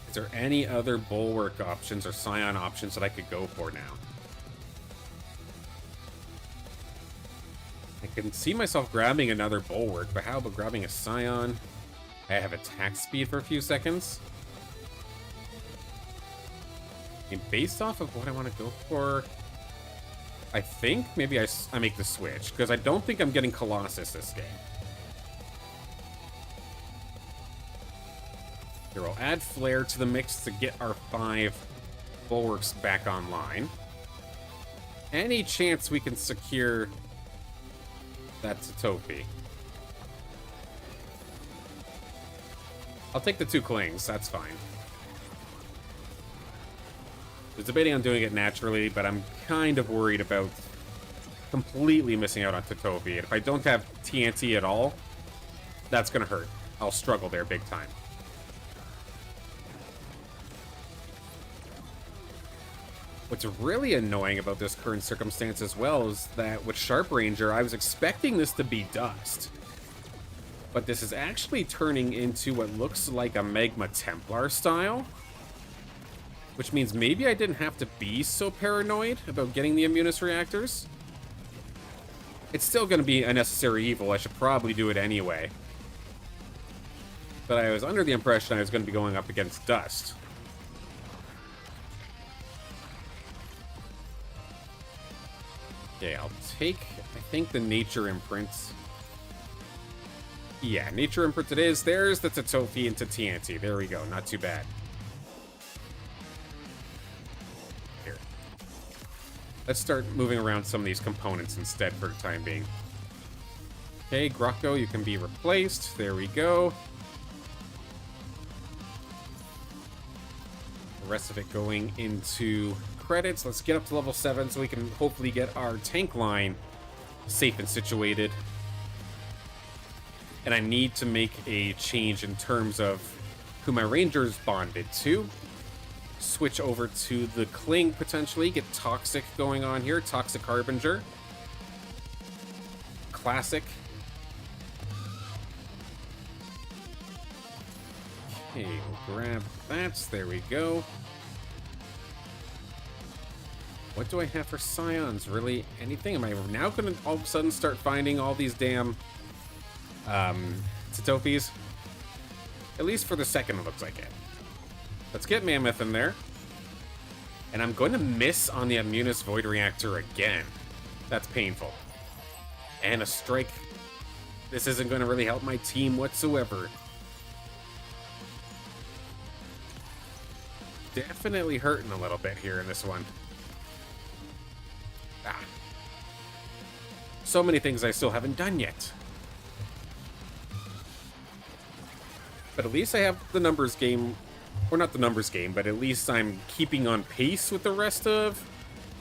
Is there any other Bulwark options or Scion options that I could go for now? I can see myself grabbing another Bulwark, but how about grabbing a Scion? I have attack speed for a few seconds. And based off of what I want to go for, I think maybe I make the switch, because I don't think I'm getting Colossus this game. Here, we'll add Flare to the mix to get our 5 bulwarks back online. Any chance we can secure that Tatopi? I'll take the 2 Klings, that's fine. I was debating on doing it naturally, but I'm kind of worried about completely missing out on Tatopi. And if I don't have TNT at all, that's gonna hurt. I'll struggle there big time. What's really annoying about this current circumstance as well is that with Sharp Ranger, I was expecting this to be dust. But this is actually turning into what looks like a Magma Templar style. Which means maybe I didn't have to be so paranoid about getting the Immunis reactors. It's still going to be a necessary evil. I should probably do it anyway. But I was under the impression I was going to be going up against dust. Okay, I'll take, I think, the Nature Imprint. Yeah, Nature Imprint it is. There's the Tatopi into TNT. There we go. Not too bad. Here. Let's start moving around some of these components instead for the time being. Okay, Grocko, you can be replaced. There we go. The rest of it going into credits. Let's get up to level 7 so we can hopefully get our tank line safe and situated. And I need to make a change in terms of who my Ranger's bonded to. Switch over to the Kling potentially. Get Toxic going on here. Toxic Harbinger. Classic. Okay, we'll grab that. There we go. What do I have for Scions? Really anything? Am I now going to all of a sudden start finding all these damn Tatopis? At least for the second, it looks like it. Let's get Mammoth in there. And I'm going to miss on the Immunis Void Reactor again. That's painful. And a strike. This isn't going to really help my team whatsoever. Definitely hurting a little bit here in this one. Ah. So many things I still haven't done yet. But at least I have the numbers game, or not the numbers game, but at least I'm keeping on pace with the rest of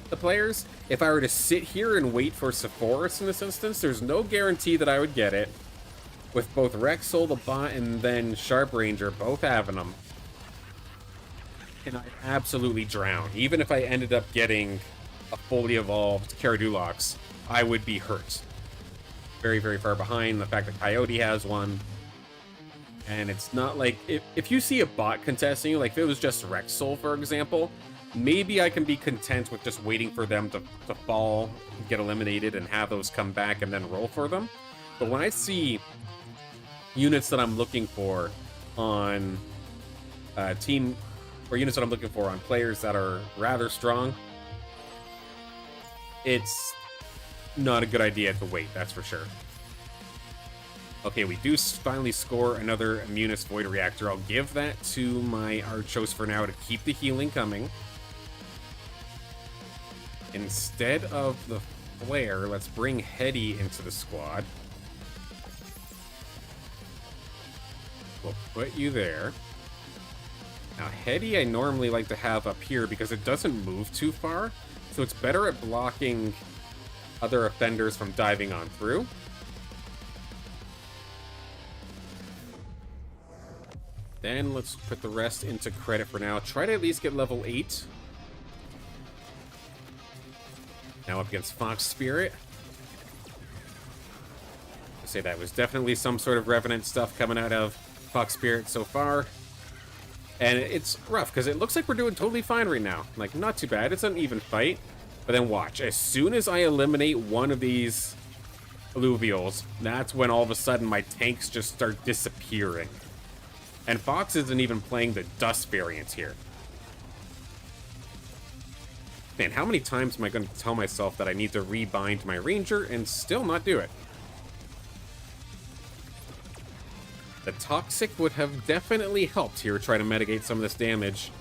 the players. If I were to sit here and wait for Sephoris in this instance, there's no guarantee that I would get it. With both Rexol, the bot, and then Sharp Ranger both having them. And I'd absolutely drown. Even if I ended up getting a fully evolved Caradulox, I would be hurt. Very, very far behind. The fact that Coyote has one. And it's not like... If you see a bot contesting you, like if it was just Rexol, for example, maybe I can be content with just waiting for them to fall, get eliminated, and have those come back and then roll for them. But when I see units that I'm looking for on team... or units that I'm looking for on players that are rather strong, it's not a good idea to wait, that's for sure. Okay, we do finally score another Immunis Void Reactor. I'll give that to my Archos for now to keep the healing coming. Instead of the Flare, let's bring Hetty into the squad. We'll put you there. Now, Hetty I normally like to have up here because it doesn't move too far, so it's better at blocking other offenders from diving on through. Then let's put the rest into credit for now. Try to at least get level 8. Now up against Fox Spirit. I say that was definitely some sort of Revenant stuff coming out of Fox Spirit so far. And it's rough, because it looks like we're doing totally fine right now. Like, not too bad. It's an even fight. But then watch. As soon as I eliminate one of these Illuvials, that's when all of a sudden my tanks just start disappearing. And Fox isn't even playing the Dust variants here. Man, how many times am I going to tell myself that I need to rebind my Ranger and still not do it? The Toxic would have definitely helped here, try to mitigate some of this damage.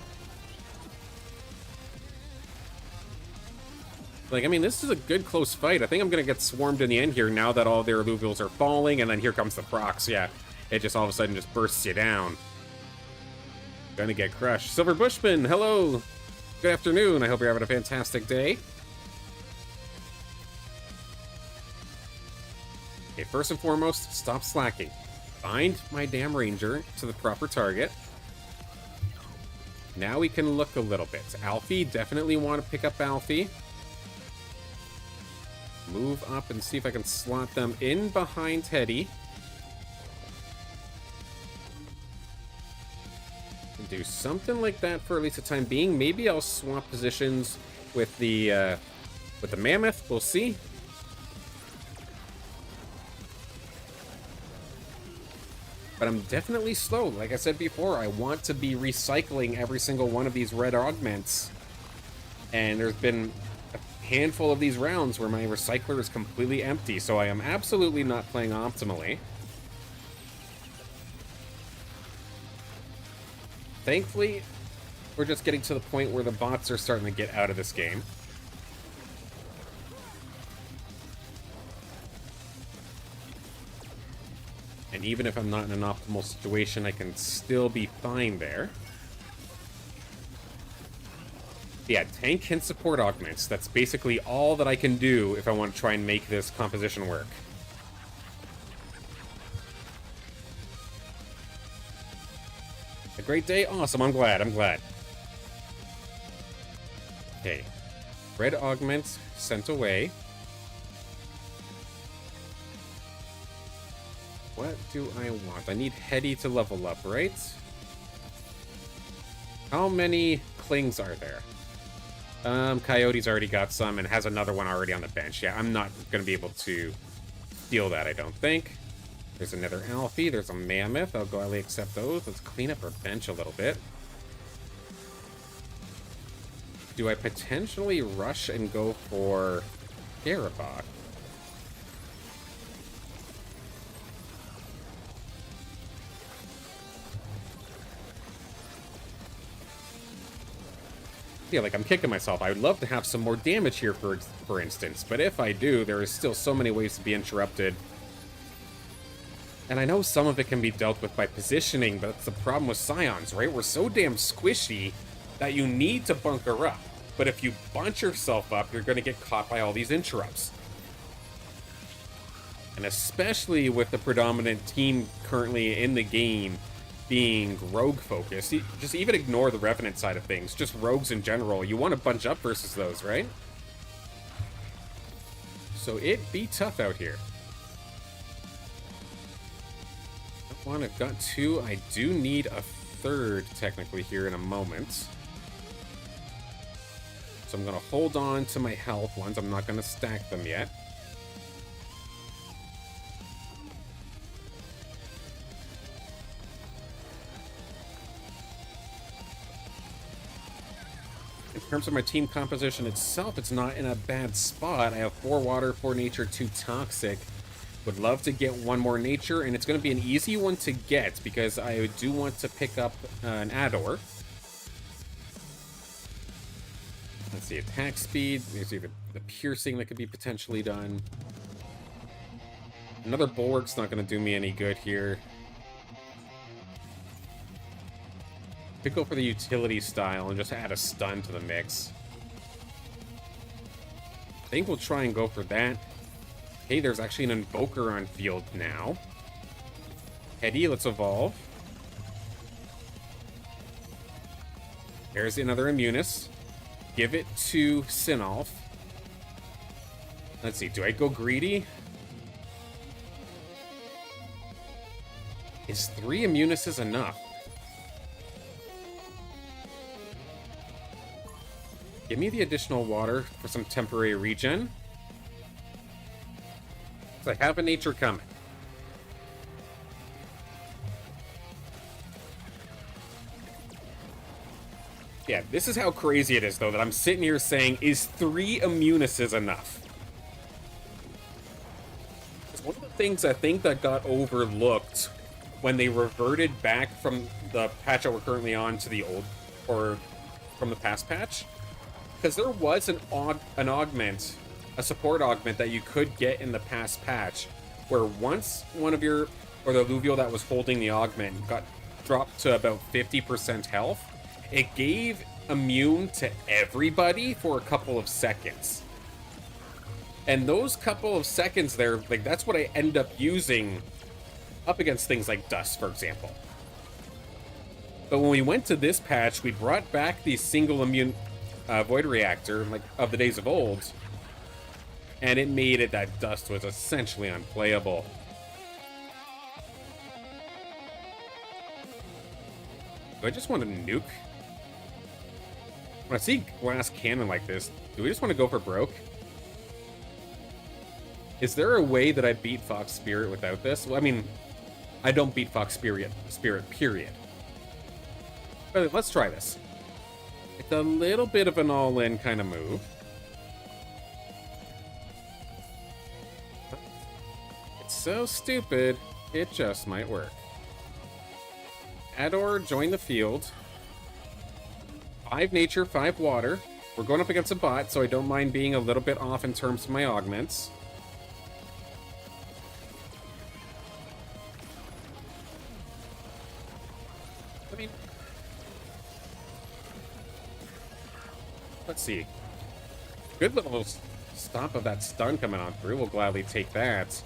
Like, I mean, this is a good close fight. I think I'm going to get swarmed in the end here now that all their Illuvials are falling, and then here comes the procs. Yeah, it just all of a sudden just bursts you down. Gonna get crushed. Silver Bushman, hello! Good afternoon. I hope you're having a fantastic day. Okay, first and foremost, stop slacking. Bind my damn ranger to the proper target. Now we can look a little bit. Alfie, definitely want to pick up Alfie. Move up and see if I can slot them in behind Teddy. And do something like that for at least the time being. Maybe I'll swap positions with the mammoth. We'll see. But I'm definitely slow. Like I said before, I want to be recycling every single one of these red augments. And there's been a handful of these rounds where my recycler is completely empty, so I am absolutely not playing optimally. Thankfully, we're just getting to the point where the bots are starting to get out of this game. And even if I'm not in an optimal situation, I can still be fine there. Yeah, tank can support augments. That's basically all that I can do if I want to try and make this composition work. A great day? Awesome, I'm glad, I'm glad. Okay. Red augments sent away. What do I want? I need Hetty to level up, right? How many clings are there? Coyote's already got some and has another one already on the bench. Yeah, I'm not going to be able to steal that, I don't think. There's another Alfie. There's a Mammoth. I'll gladly accept those. Let's clean up our bench a little bit. Do I potentially rush and go for Garabok? Yeah, like I'm kicking myself. I would love to have some more damage here, for instance, but if I do, there is still so many ways to be interrupted. And I know some of it can be dealt with by positioning, but that's the problem with Scions, right? We're so damn squishy that you need to bunker up. But if you bunch yourself up, you're going to get caught by all these interrupts. And especially with the predominant team currently in the game being rogue focused, just even ignore the Revenant side of things, just rogues in general. You want to bunch up versus those, right? So it'd be tough out here. One, I've got two. I do need a third technically here in a moment. So I'm going to hold on to my health ones. I'm not going to stack them yet. In terms of my team composition itself, it's not in a bad spot. I have 4 water, 4 nature, 2 toxic. Would love to get 1 more nature, and it's going to be an easy one to get because I do want to pick up an Ador. Let's see, attack speed. There's either the piercing that could be potentially done. Another Bulwark's not going to do me any good here. Could go for the utility style and just add a stun to the mix. I think we'll try and go for that. Hey, there's actually an Invoker on field now. Hetty, let's evolve. There's another Immunis. Give it to Sinolf. Let's see, do I go greedy? Is 3 Immunises enough? Give me the additional water for some temporary regen. I have a nature coming. Yeah, this is how crazy it is, though, that I'm sitting here saying, is 3 Immunises enough? It's one of the things I think that got overlooked when they reverted back from the patch that we're currently on to the old, or from the past patch. Because there was an augment, a support augment that you could get in the past patch, where once one of your, or the Illuvial that was holding the augment got dropped to about 50% health, it gave immune to everybody for a couple of seconds. And those couple of seconds there, like, that's what I end up using up against things like Dust, for example. But when we went to this patch, we brought back the single immune Void Reactor, like, of the days of old, and it made it that Dust was essentially unplayable. Do I just want to nuke? When I see glass cannon like this, do we just want to go for broke? Is there a way that I beat Fox Spirit without this? Well, I mean, I don't beat Fox Spirit, period. But let's try this. It's a little bit of an all-in kind of move. It's so stupid, it just might work. Ador, join the field. 5 nature, 5 water. We're going up against a bot, so I don't mind being a little bit off in terms of my augments. I mean, let's see. Good little stop of that stun coming on through. We'll gladly take that.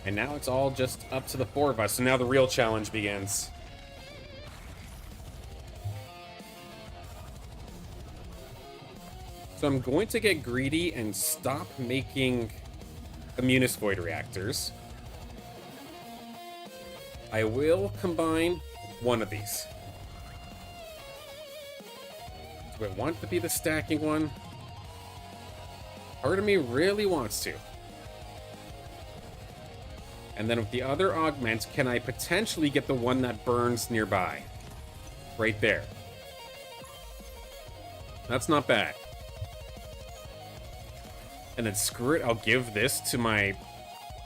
And now it's all just up to the 4 of us. So now the real challenge begins. So I'm going to get greedy and stop making Immunis Void Reactors. I will combine one of these. Do I want to be the stacking one? Part of me really wants to. And then with the other augment, can I potentially get the one that burns nearby? Right there. That's not bad. And then screw it, I'll give this to my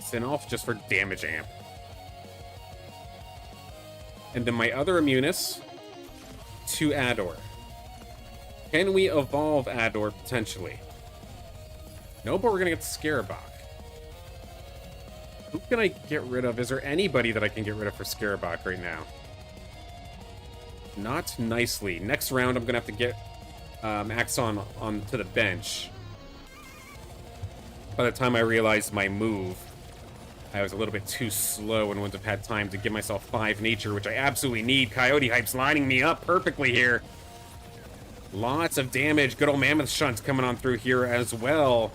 Sinolf just for damage amp. And then my other Immunis to Ador. Can we evolve Ador potentially? No, but we're gonna get the Scarabok. Who can I get rid of? Is there anybody that I can get rid of for Scarabok right now? Not nicely. Next round, I'm gonna have to get Axon onto the bench. By the time I realized my move, I was a little bit too slow and wouldn't have had time to give myself 5 nature, which I absolutely need. Coyote Hype's lining me up perfectly here. Lots of damage. Good old Mammoth Shunt coming on through here as well.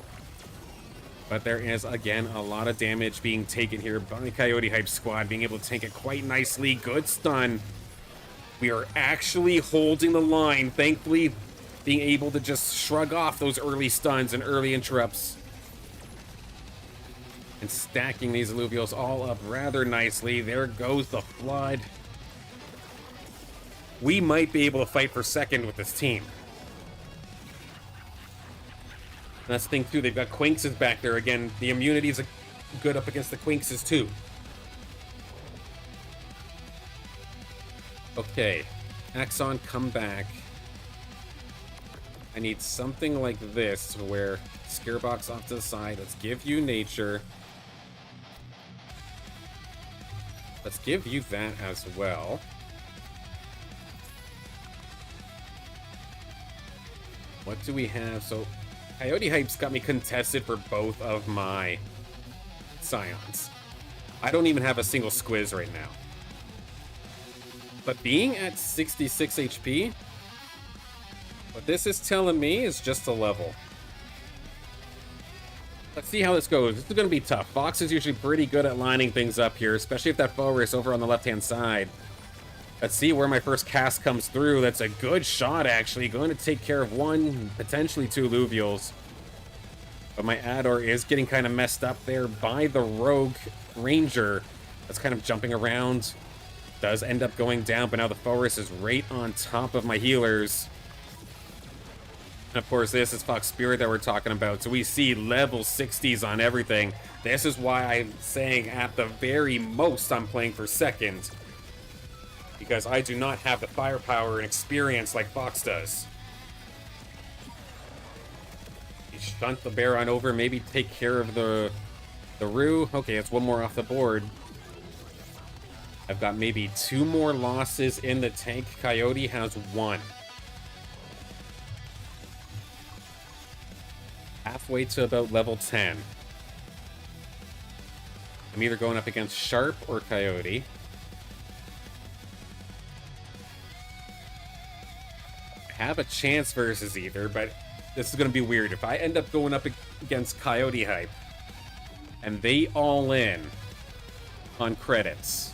But there is, again, a lot of damage being taken here by Coyote Hype Squad, being able to tank it quite nicely. Good stun. We are actually holding the line, thankfully being able to just shrug off those early stuns and early interrupts. And stacking these Illuvials all up rather nicely. There goes the Flood. We might be able to fight for second with this team. And that's the thing, too. They've got Quinkses back there. Again, the immunity is good up against the Quinkses, too. Okay. Axon, come back. I need something like this, where Scarabok's off to the side. Let's give you nature. Let's give you that as well. What do we have? So, Coyote Hype's got me contested for both of my Scions. I don't even have a single Squiz right now. But being at 66 HP, what this is telling me is just a level. Let's see how this goes. This is going to be tough. Fox is usually pretty good at lining things up here, especially if that foe is over on the left-hand side. Let's see where my first cast comes through. That's a good shot, actually. Going to take care of 1, potentially 2 Illuvials. But my Ador is getting kind of messed up there by the Rogue Ranger. That's kind of jumping around. Does end up going down, but now the Forest is right on top of my healers. And of course, this is Fox Spirit that we're talking about, so we see level 60s on everything. This is why I'm saying at the very most I'm playing for second, because I do not have the firepower and experience like Fox does. You shunt the bear on over, maybe take care of the Rue. Okay, it's one more off the board. I've got maybe 2 more losses in the tank. Coyote has 1. Halfway to about level 10. I'm either going up against Sharp or Coyote. I have a chance versus either, but this is going to be weird. If I end up going up against Coyote Hype, and they all in on credits,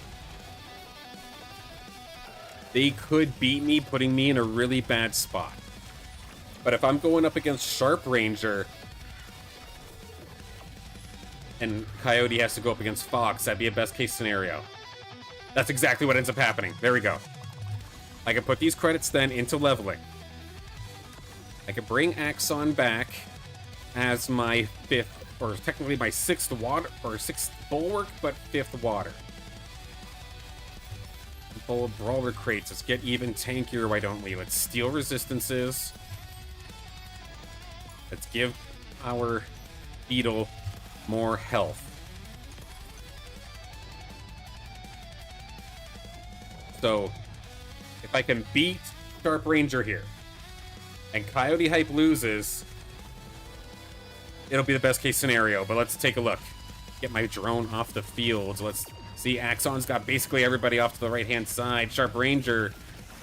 they could beat me, putting me in a really bad spot. But if I'm going up against Sharp Ranger and Coyote has to go up against Fox, that'd be a best case scenario. That's exactly what ends up happening. There we go. I can put these credits then into leveling. I can bring Axon back as my 5th, or technically my 6th water, or 6th bulwark, but 5th water. Full of brawler crates. Let's get even tankier, why don't we? Let's steal resistances. Let's give our beetle more health. So, if I can beat Sharp Ranger here, and Coyote Hype loses, it'll be the best case scenario, but let's take a look. Get my drone off the field. Let's see, Axon's got basically everybody off to the right-hand side. Sharp Ranger,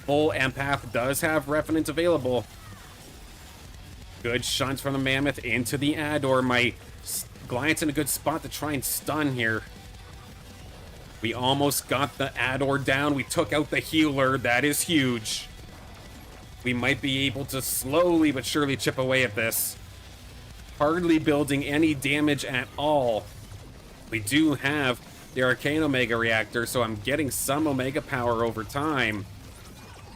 full empath, does have Revenant available. Good shunts from the Mammoth into the Ador. My Goliath's in a good spot to try and stun here. We almost got the Ador down. We took out the healer. That is huge. We might be able to slowly but surely chip away at this. Hardly building any damage at all. We do have the Arcane Omega Reactor, so I'm getting some Omega power over time.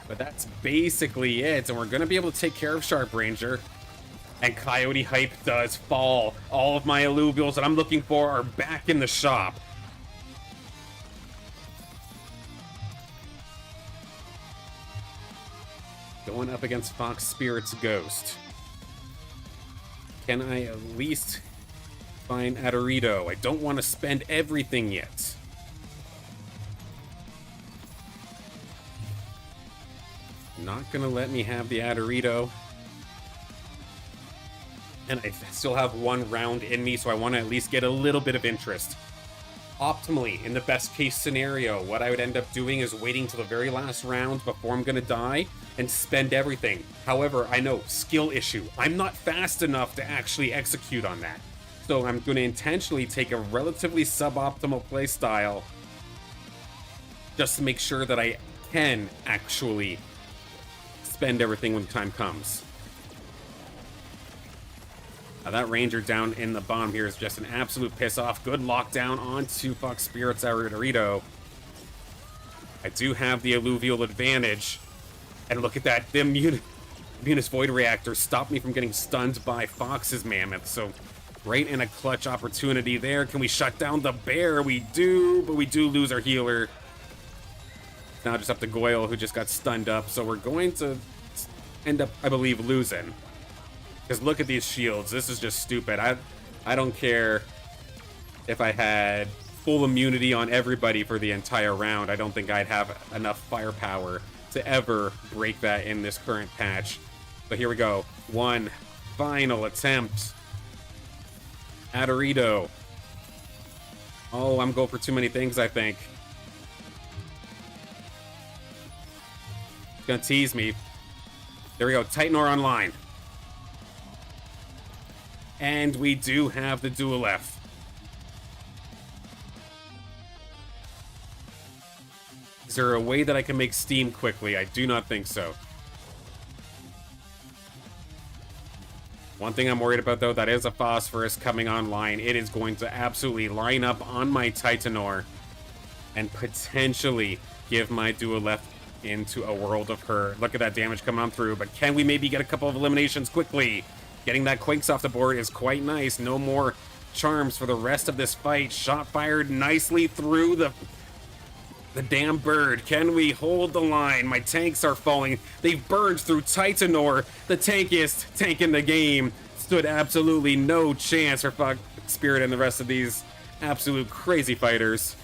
But that's basically it, and we're going to be able to take care of Sharp Ranger. And Coyote Hype does fall. All of my Illuvials that I'm looking for are back in the shop. Going up against Fox Spirit's Ghost. Can I at least find Adorito? I don't want to spend everything yet. Not gonna let me have the Adorito. And I still have 1 round in me, so I want to at least get a little bit of interest. Optimally, in the best case scenario, what I would end up doing is waiting till the very last round before I'm gonna die and spend everything. However, I know, skill issue. I'm not fast enough to actually execute on that. So I'm gonna intentionally take a relatively suboptimal playstyle just to make sure that I can actually spend everything when time comes. Now that Ranger down in the bottom here is just an absolute piss off. Good lockdown onto Fox Spirit's Dorito. I do have the Illuvial advantage. And look at that, the Munis Void Reactor stopped me from getting stunned by Fox's Mammoth. So right in a clutch opportunity there. Can we shut down the bear? We do, but we do lose our healer. It's now just up to Goyle, who just got stunned up. So we're going to end up, I believe, losing. Because look at these shields. This is just stupid. I don't care if I had full immunity on everybody for the entire round. I don't think I'd have enough firepower to ever break that in this current patch. But here we go. 1 final attempt. Adorito. Oh, I'm going for too many things, I think. It's gonna tease me. There we go. Titanor online. And we do have the Dual F. Is there a way that I can make steam quickly? I do not think so. One thing I'm worried about, though, that is a Phosphorus coming online. It is going to absolutely line up on my Titanor and potentially give my Dual F into a world of hurt. Look at that damage coming on through, but can we maybe get a couple of eliminations quickly? Getting that Quakes off the board is quite nice. No more charms for the rest of this fight. Shot fired nicely through the damn bird. Can we hold the line? My tanks are falling. They've burned through Titanor. The tankiest tank in the game. Stood absolutely no chance for Fox Spirit and the rest of these absolute crazy fighters.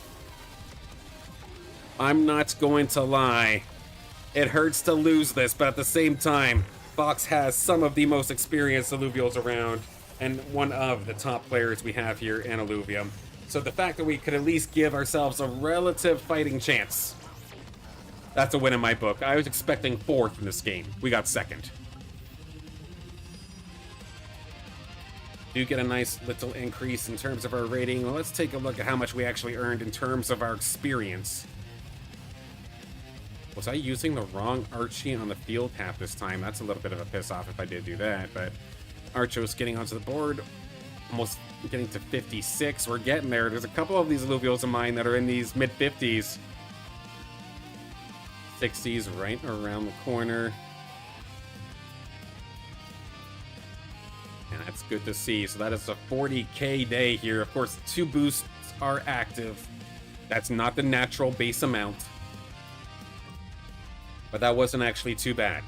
I'm not going to lie. It hurts to lose this, but at the same time, Fox has some of the most experienced Illuvials around, and one of the top players we have here in Illuvium. So the fact that we could at least give ourselves a relative fighting chance, that's a win in my book. I was expecting 4th in this game. We got 2nd. Do get a nice little increase in terms of our rating. Well, let's take a look at how much we actually earned in terms of our experience. Was I using the wrong Archie on the field half this time? That's a little bit of a piss off if I did do that, but Archo's getting onto the board, almost getting to 56. We're getting there. There's a couple of these Illuvials of mine that are in these mid-50s. 60s right around the corner. And that's good to see. So that is a 40k day here. Of course, 2 boosts are active. That's not the natural base amount. But that wasn't actually too bad.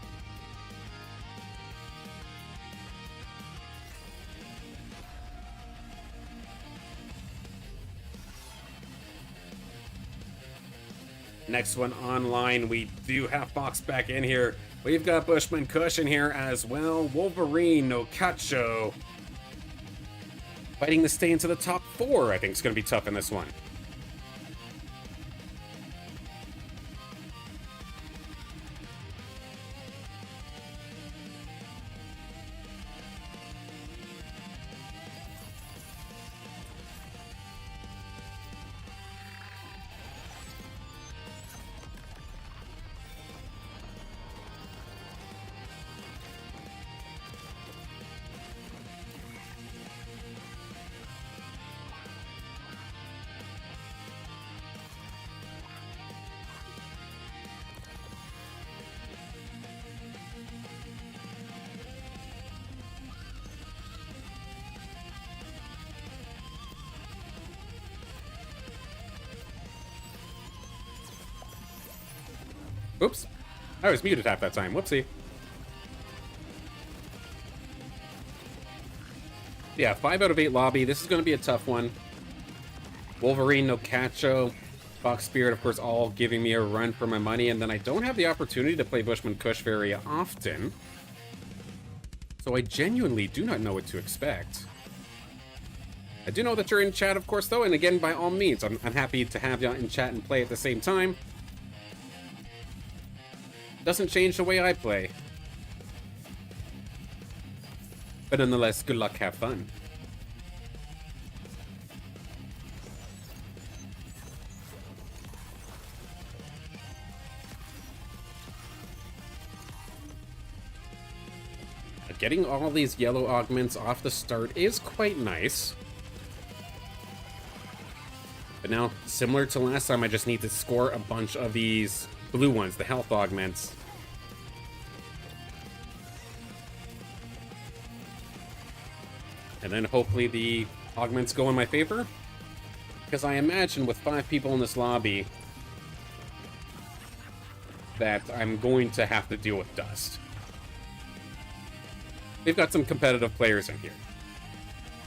Next one online, we do have Fox back in here. We've got Bushman Kush in here as well. Wolverine, no Cacho. Fighting to stay into the top 4, I think is going to be tough in this one. Oops. I was muted half that time. Whoopsie. Yeah, 5 out of 8 lobby. This is going to be a tough one. Wolverine, no Cacho. Fox Spirit, of course, all giving me a run for my money. And then I don't have the opportunity to play Bushman Kush very often. So I genuinely do not know what to expect. I do know that you're in chat, of course, though. And again, by all means, I'm happy to have you in chat and play at the same time. Doesn't change the way I play. But nonetheless, good luck, have fun. Getting all these yellow augments off the start is quite nice. But now, similar to last time, I just need to score a bunch of these blue ones, the health augments. And then hopefully the augments go in my favor. Because I imagine with 5 people in this lobby that I'm going to have to deal with dust. They've got some competitive players in here.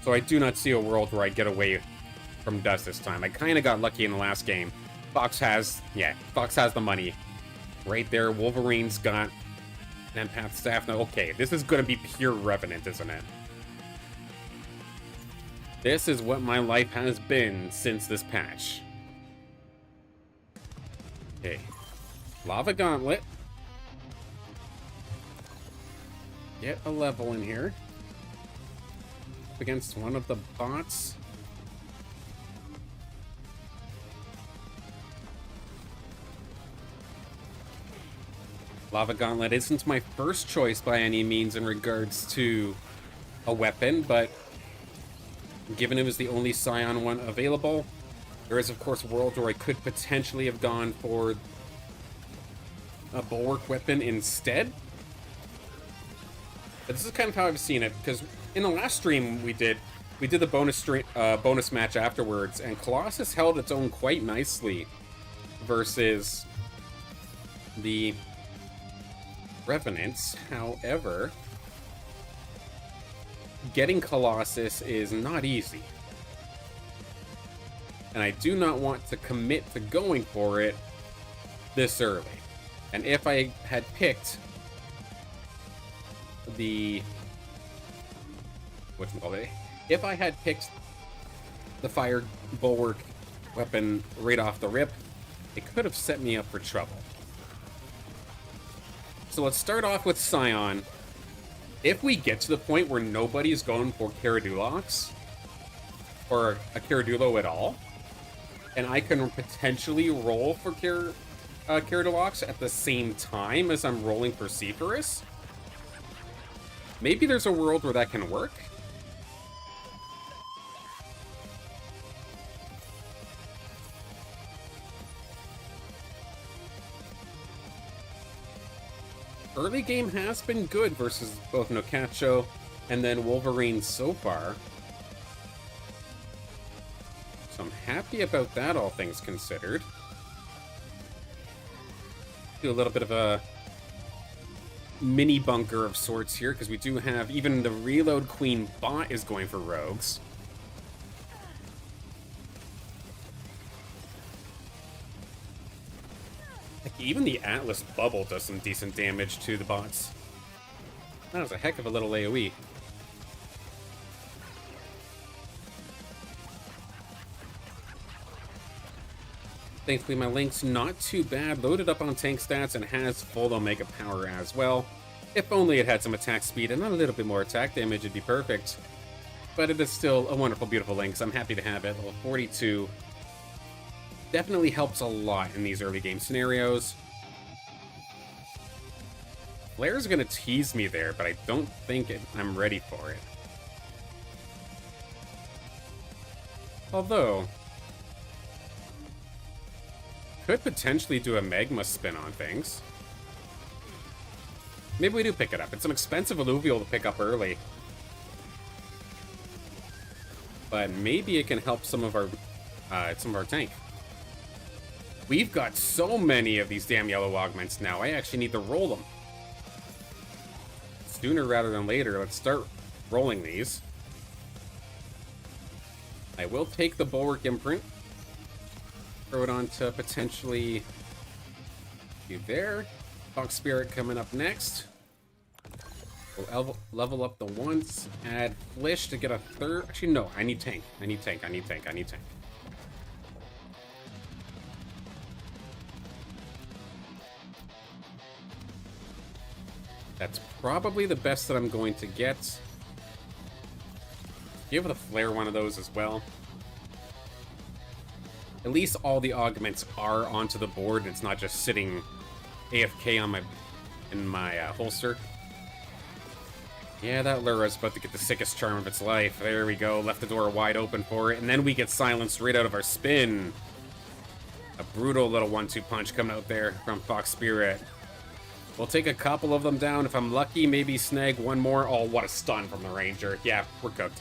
So I do not see a world where I get away from dust this time. I kind of got lucky in the last game. Fox has the money. Right there, Wolverine's got an empath staff. Now, okay, this is going to be pure Revenant, isn't it? This is what my life has been since this patch. Okay. Lava Gauntlet. Get a level in here. Up against one of the bots. Lava Gauntlet isn't my first choice by any means in regards to a weapon, but given it was the only Scion one available, there is of course a world where I could potentially have gone for a bulwark weapon instead. But this is kind of how I've seen it, because in the last stream we did the bonus match afterwards, and Colossus held its own quite nicely versus the Revenants. However, getting Colossus is not easy. And I do not want to commit to going for it this early. And if I had picked the... whatchamacallit? If I had picked the fire bulwark weapon right off the rip, it could have set me up for trouble. So let's start off with Scion. If we get to the point where nobody's going for Caradulox, or a Caradulo at all, and I can potentially roll for Caradulox at the same time as I'm rolling for Sephirus, maybe there's a world where that can work. Early game has been good versus both Nocacho and then Wolverine so far. So I'm happy about that, all things considered. Do a little bit of a mini bunker of sorts here, because we do have even the Reload Queen bot is going for rogues. Like, even the Atlas bubble does some decent damage to the bots. That was a heck of a little AoE. Thankfully, my Link's not too bad, loaded up on tank stats, and has full Omega power as well. If only it had some attack speed and a little bit more attack damage, it'd be perfect. But it is still a wonderful, beautiful Link, so I'm happy to have it. Level 42 definitely helps a lot in these early game scenarios. Blair's gonna tease me there, but I don't think I'm ready for it. Although, could potentially do a Magma spin on things. Maybe we do pick it up. It's an expensive Illuvial to pick up early. But maybe it can help some of our tank. We've got so many of these damn yellow augments now, I actually need to roll them. Sooner rather than later, let's start rolling these. I will take the Bulwark Imprint. Throw it on to potentially do there. Fox Spirit coming up next. We'll level up the once. Add Flish to get a third. Actually, no. I need tank. I need tank. I need tank. I need tank. That's probably the best that I'm going to get. Give the Flare one of those as well. At least all the augments are onto the board, and it's not just sitting AFK on in my holster. Yeah, that Lura's about to get the sickest charm of its life. There we go. Left the door wide open for it, and then we get silenced right out of our spin. A brutal little 1-2 punch coming out there from Fox Spirit. We'll take a couple of them down. If I'm lucky, maybe snag one more. Oh, what a stun from the Ranger. Yeah, we're cooked.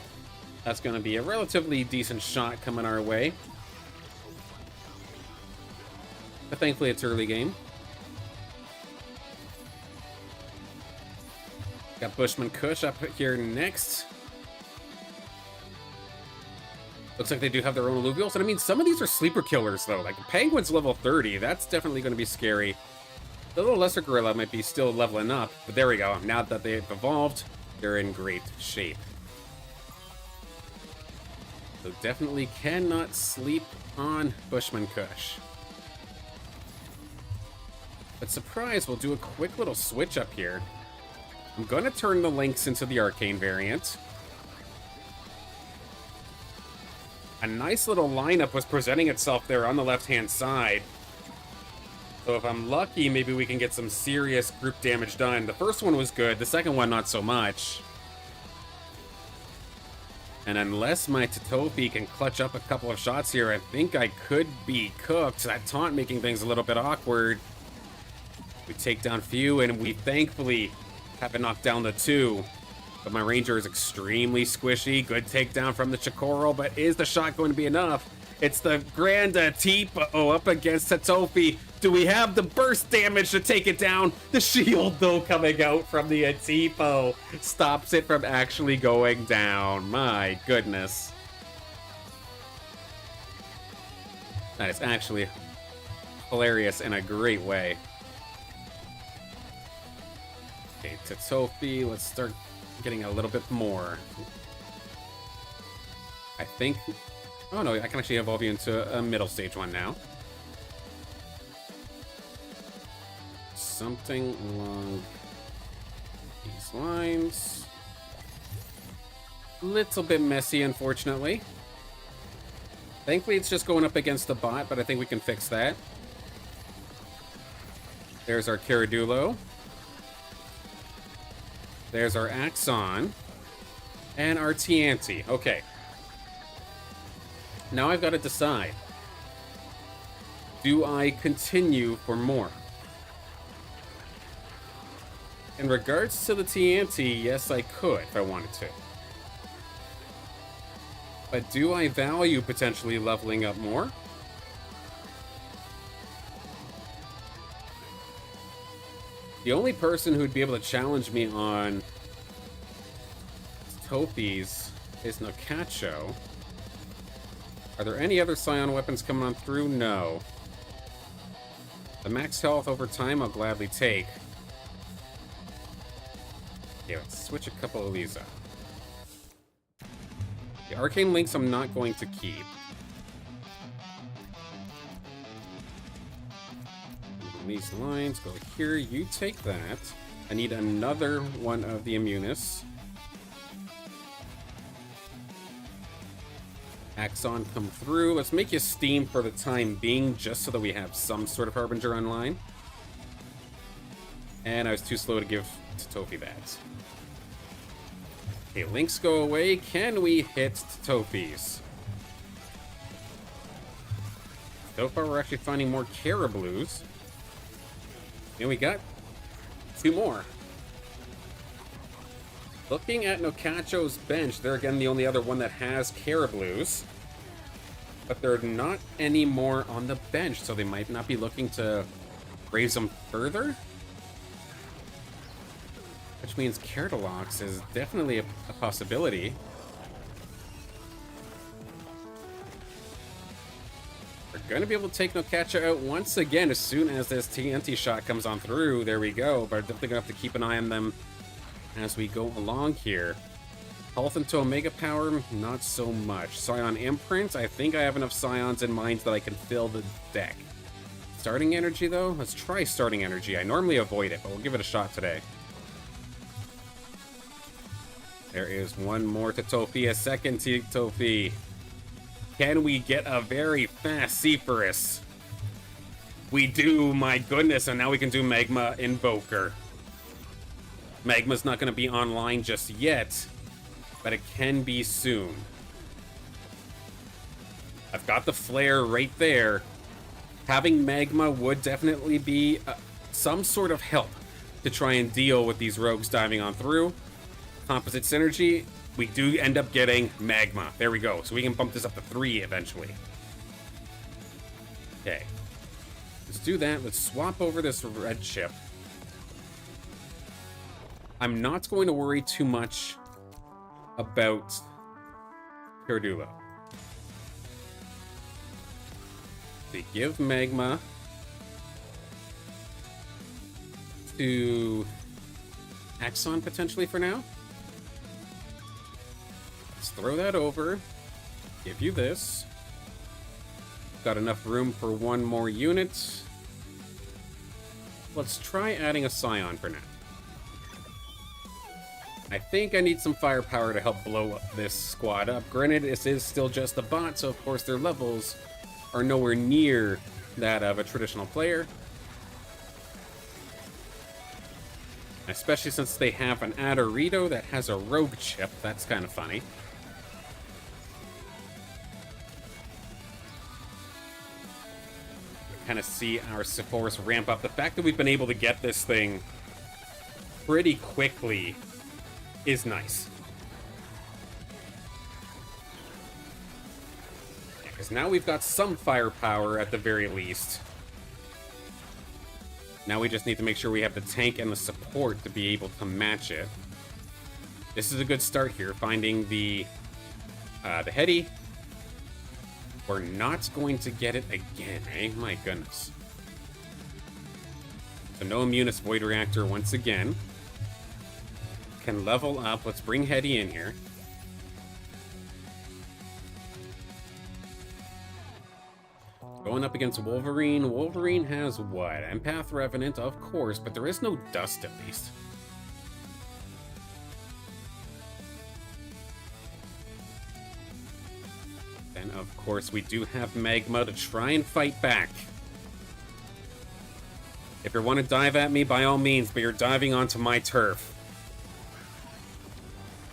That's going to be a relatively decent shot coming our way. But thankfully, it's early game. Got Bushman Kush up here next. Looks like they do have their own Illuvials. And I mean, some of these are sleeper killers, though. Like, Penguin's level 30. That's definitely going to be scary. The little lesser gorilla might be still leveling up. But there we go. Now that they've evolved, they're in great shape. So definitely cannot sleep on Bushman Kush. But surprise, we'll do a quick little switch up here. I'm going to turn the Lynx into the Arcane variant. A nice little lineup was presenting itself there on the left-hand side. So if I'm lucky, maybe we can get some serious group damage done. The first one was good, the second one not so much. And unless my Tatopi can clutch up a couple of shots here, I think I could be cooked. That taunt making things a little bit awkward. We take down few, and we thankfully haven't knocked down the 2. But my Ranger is extremely squishy. Good takedown from the Chikoro, but is the shot going to be enough? It's the Grand Tipo up against Tatofi. Do we have the burst damage to take it down? The shield, though, coming out from the Tipo stops it from actually going down. My goodness. That is actually hilarious in a great way. Okay, Tatofi, let's start getting a little bit more. I think... Oh no, I can actually evolve you into a middle stage one now. Something along these lines. Little bit messy, unfortunately. Thankfully, it's just going up against the bot, but I think we can fix that. There's our Caradulo. There's our Axon. And our Tianti. Okay. Now I've got to decide. Do I continue for more? In regards to the Tianti, yes, I could if I wanted to. But do I value potentially leveling up more? The only person who'd be able to challenge me on Tophies is Nokacho. Are there any other Scion weapons coming on through? No. The max health over time I'll gladly take. Okay, let's switch a couple of these up. The Arcane Links I'm not going to keep. On these lines, go here, you take that. I need another one of the Immunis. Axon come through. Let's make you Steam for the time being, just so that we have some sort of Harbinger online. And I was too slow to give Tatofi that. Okay, links go away. Can we hit Tofis? So far, we're actually finding more Caribloos. And we got 2 more. Looking at Nokacho's bench, they're again the only other one that has Caribloos. But there are not any more on the bench, so they might not be looking to raise them further. Which means Cardalox is definitely a possibility. We're going to be able to take Nokacho out once again as soon as this TNT shot comes on through. There we go. But definitely going to have to keep an eye on them as we go along here. Health into Omega Power, not so much. Scion Imprint, I think I have enough Scions in mind that I can fill the deck. Starting Energy, though? Let's try Starting Energy. I normally avoid it, but we'll give it a shot today. There is one more Tatofi, a second Tatofi. Can we get a very fast Zephyrus? We do, my goodness, and now we can do Magma Invoker. Magma's not going to be online just yet, but it can be soon. I've got the flare right there. Having Magma would definitely be some sort of help to try and deal with these rogues diving on through. Composite Synergy, we do end up getting Magma. There we go. So we can bump this up to 3 eventually. Okay. Let's do that. Let's swap over this red chip. I'm not going to worry too much about Caradulo. They give Magma to Axon potentially for now. Let's throw that over. Give you this. Got enough room for one more unit. Let's try adding a Scion for now. I think I need some firepower to help blow up this squad up. Granted, this is still just a bot, so of course their levels are nowhere near that of a traditional player. Especially since they have an Adorito that has a rogue chip. That's kind of funny. kind of see our Sephoris ramp up. The fact that we've been able to get this thing pretty quickly is nice. Because now we've got some firepower at the very least. Now we just need to make sure we have the tank and the support to be able to match it. This is a good start here, finding the heady. We're not going to get it again, eh? My goodness. So no Immunis Void Reactor once again. Can level up. Let's bring heady in here. Going up against Wolverine. Wolverine has what? Empath Revenant, of course, but there is no dust at least. Then, of course, we do have Magma to try and fight back. If you want to dive at me, by all means, but you're diving onto my turf.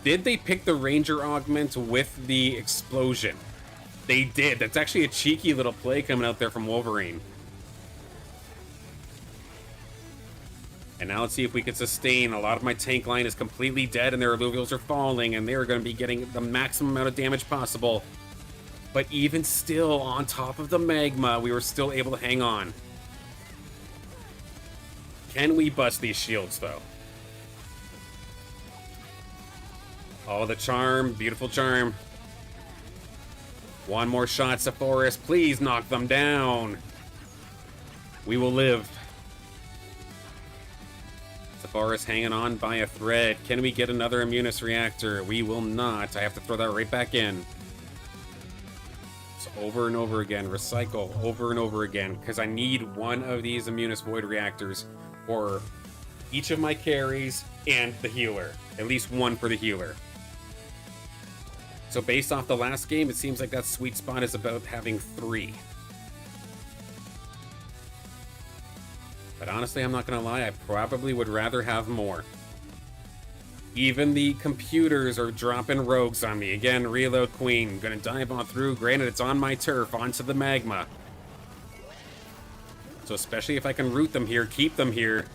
Did they pick the Ranger Augment with the explosion? They did. That's actually a cheeky little play coming out there from Wolverine. And now let's see if we can sustain. A lot of my tank line is completely dead and their Illuvials are falling and they're going to be getting the maximum amount of damage possible. But even still, on top of the magma, we were still able to hang on. Can we bust these shields, though? Oh, the charm. Beautiful charm. One more shot, Sephoris. Please knock them down. We will live. Sephoris hanging on by a thread. Can we get another Immunis Reactor? We will not. I have to throw that right back in. So over and over again. Recycle over and over again. Because I need one of these Immunis Void Reactors for each of my carries and the healer. At least one for the healer. So based off the last game, it seems like that sweet spot is about having 3. But honestly, I'm not going to lie, I probably would rather have more. Even the computers are dropping rogues on me. Again, reload queen. Going to dive on through. Granted, it's on my turf, onto the magma. So especially if I can root them here, keep them here,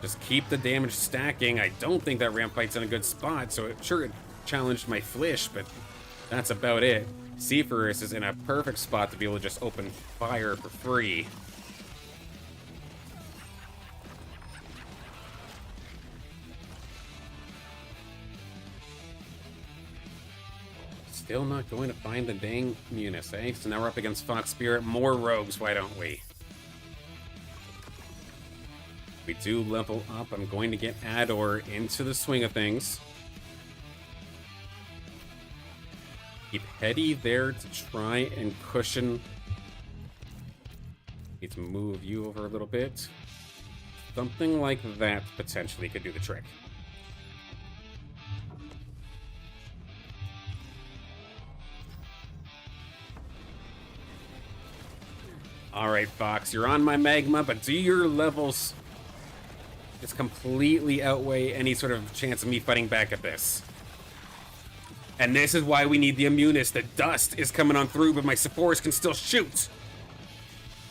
just keep the damage stacking. I don't think that ramp fight's in a good spot, so it challenged my flish, but that's about it. Sephoris is in a perfect spot to be able to just open fire for free. Still not going to find the dang Munis, eh? So now we're up against Fox Spirit. More rogues, why don't we? We do level up. I'm going to get Ador into the swing of things. Keep heady there to try and cushion. Need to move you over a little bit. Something like that potentially could do the trick. Alright, Fox, you're on my magma, but do your levels just completely outweigh any sort of chance of me fighting back at this? And this is why we need the Immunis. The dust is coming on through, but my Sephoris can still shoot.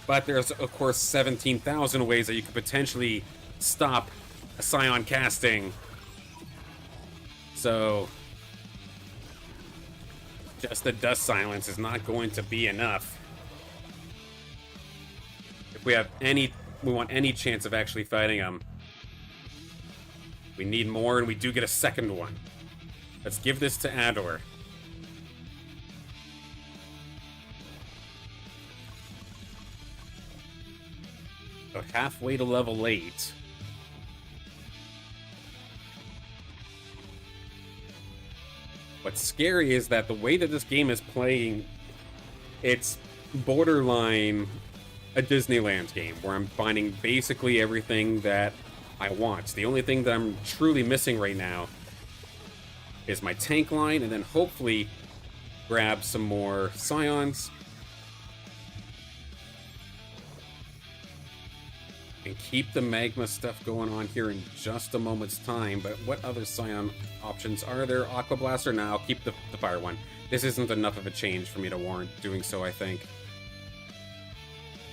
But there's, of course, 17,000 ways that you could potentially stop a Scion casting. So just the dust silence is not going to be enough. If we want any chance of actually fighting them, we need more, and we do get a second one. Let's give this to Ador. So halfway to level 8. What's scary is that the way that this game is playing, it's borderline a Disneyland game, where I'm finding basically everything that I want. The only thing that I'm truly missing right now is my tank line, and then hopefully grab some more Scions. And keep the magma stuff going on here in just a moment's time. But what other Scion options are there? Aqua Blaster? Now I'll keep the fire one. This isn't enough of a change for me to warrant doing so, I think.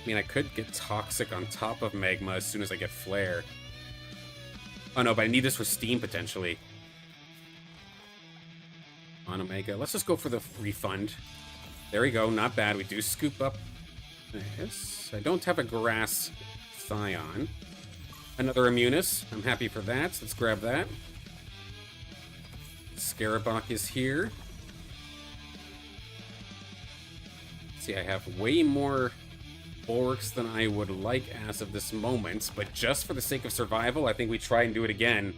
I mean, I could get Toxic on top of Magma as soon as I get Flare. Oh no, but I need this for Steam, potentially. On Omega. Let's just go for the refund. There we go, not bad. We do scoop up this. I don't have a Grass Scion. Another Immunis. I'm happy for that. Let's grab that. Scarabok is here. See, I have way more Bulwarks than I would like as of this moment, but just for the sake of survival, I think we try and do it again.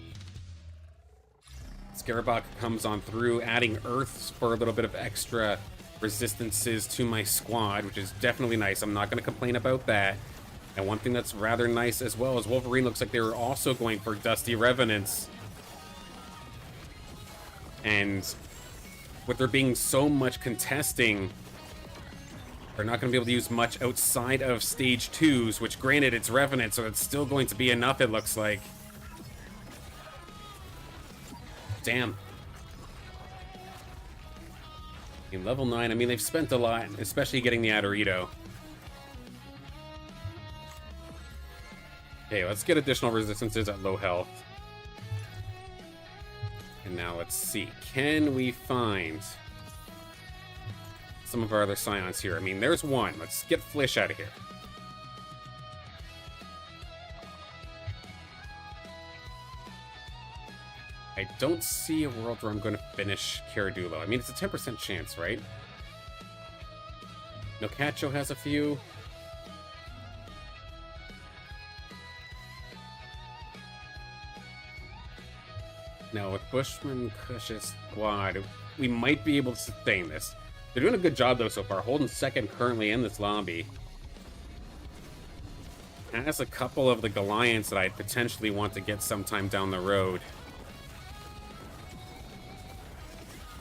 Scarabok comes on through, adding Earths for a little bit of extra resistances to my squad, which is definitely nice. I'm not going to complain about that. And one thing that's rather nice as well is Wolverine looks like they were also going for Dusty Revenants. And with there being so much contesting, they're not going to be able to use much outside of stage 2s, which granted it's Revenant, so it's still going to be enough, it looks like. Damn. In level 9, I mean, they've spent a lot, especially getting the Adorito. Okay, let's get additional resistances at low health. And now let's see. Can we find some of our other Scions here? I mean, there's one. Let's get Flish out of here. I don't see a world where I'm going to finish Caradulo. I mean, it's a 10% chance, right? Nocacho has a few. Now, with Bushman, Cush's squad, we might be able to sustain this. They're doing a good job, though, so far. Holding second currently in this lobby. Has a couple of the Goliaths that I'd potentially want to get sometime down the road.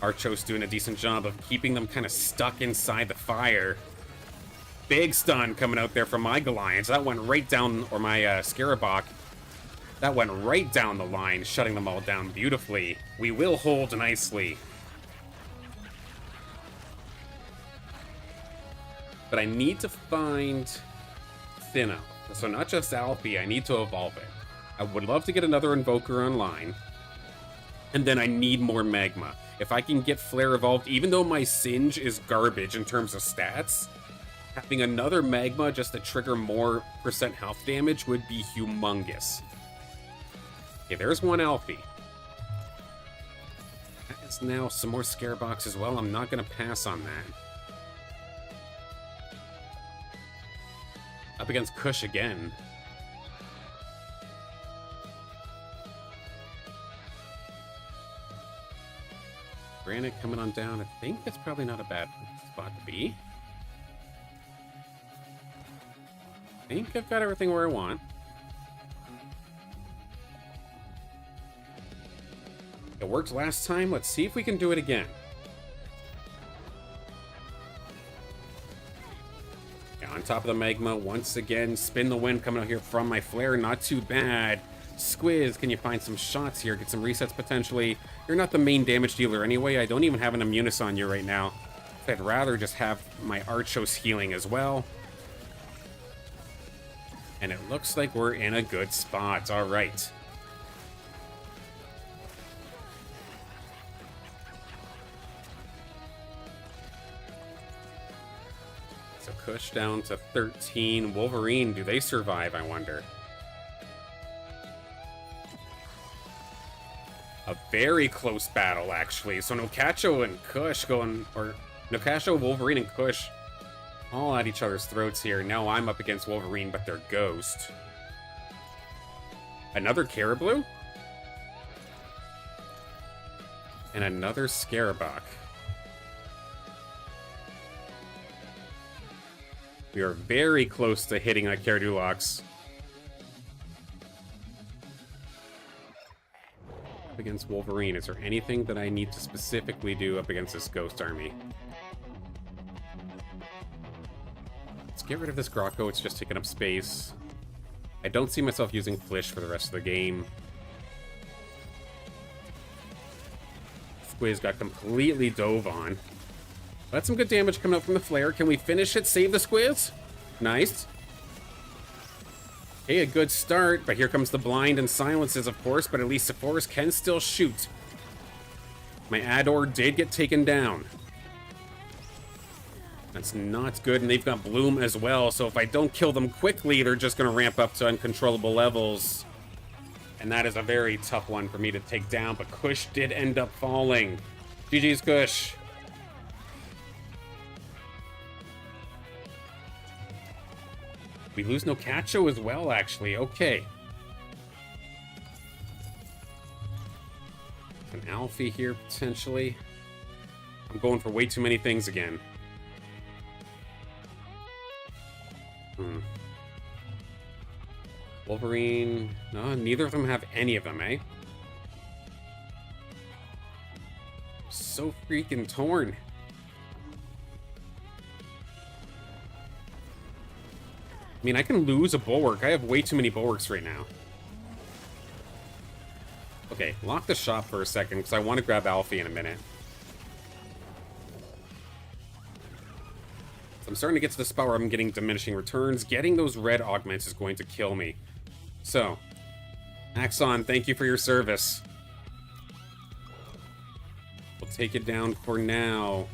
Archo's doing a decent job of keeping them kind of stuck inside the fire. Big stun coming out there from my Goliaths. That went right down, or my Scarabok. That went right down the line, shutting them all down beautifully. We will hold nicely. But I need to find Thinno. So not just Alfie, I need to evolve it. I would love to get another Invoker online. And then I need more Magma. If I can get Flare evolved, even though my Singe is garbage in terms of stats, having another Magma just to trigger more % health damage would be humongous. Okay, there's one Alfie. That is now some more Scarabox as well. I'm not going to pass on that. Up against Kush again. Granite coming on down. I think that's probably not a bad spot to be. I think I've got everything where I want. It worked last time. Let's see if we can do it again. Yeah, on top of the Magma, once again, Spin the Wind coming out here from my Flare. Not too bad. Squiz, can you find some shots here? Get some resets potentially. You're not the main damage dealer anyway. I don't even have an Immunis on you right now. I'd rather just have my Archos healing as well. And it looks like we're in a good spot. All right. So Kush down to 13. Wolverine, do they survive, I wonder? A very close battle, actually. So Nocacho and Kush going, or Nocacho, Wolverine, and Kush all at each other's throats here. Now I'm up against Wolverine, but they're Ghost. Another Caribou? And another Scarabok. We are very close to hitting a Caradulox. Up against Wolverine, is there anything that I need to specifically do up against this Ghost army? Let's get rid of this Grocko, it's just taking up space. I don't see myself using Flish for the rest of the game. Squiz got completely dove on. That's some good damage coming out from the Flare. Can we finish it? Save the Squiz? Nice. Okay, a good start, but here comes the blind and silences, of course, but at least Sepphoris can still shoot. My Ador did get taken down. That's not good, and they've got Bloom as well, so if I don't kill them quickly, they're just going to ramp up to uncontrollable levels. And that is a very tough one for me to take down, but Kush did end up falling. GG's, Kush. We lose no Cacho as well, actually. Okay. An Alfie here, potentially. I'm going for way too many things again. Wolverine. No, neither of them have any of them, eh? So freaking torn. I mean, I can lose a bulwark. I have way too many bulwarks right now. Okay, lock the shop for a second, because I want to grab Alfie in a minute. So I'm starting to get to the spot where I'm getting diminishing returns. Getting those red augments is going to kill me. So, Axon, thank you for your service. We'll take it down for now.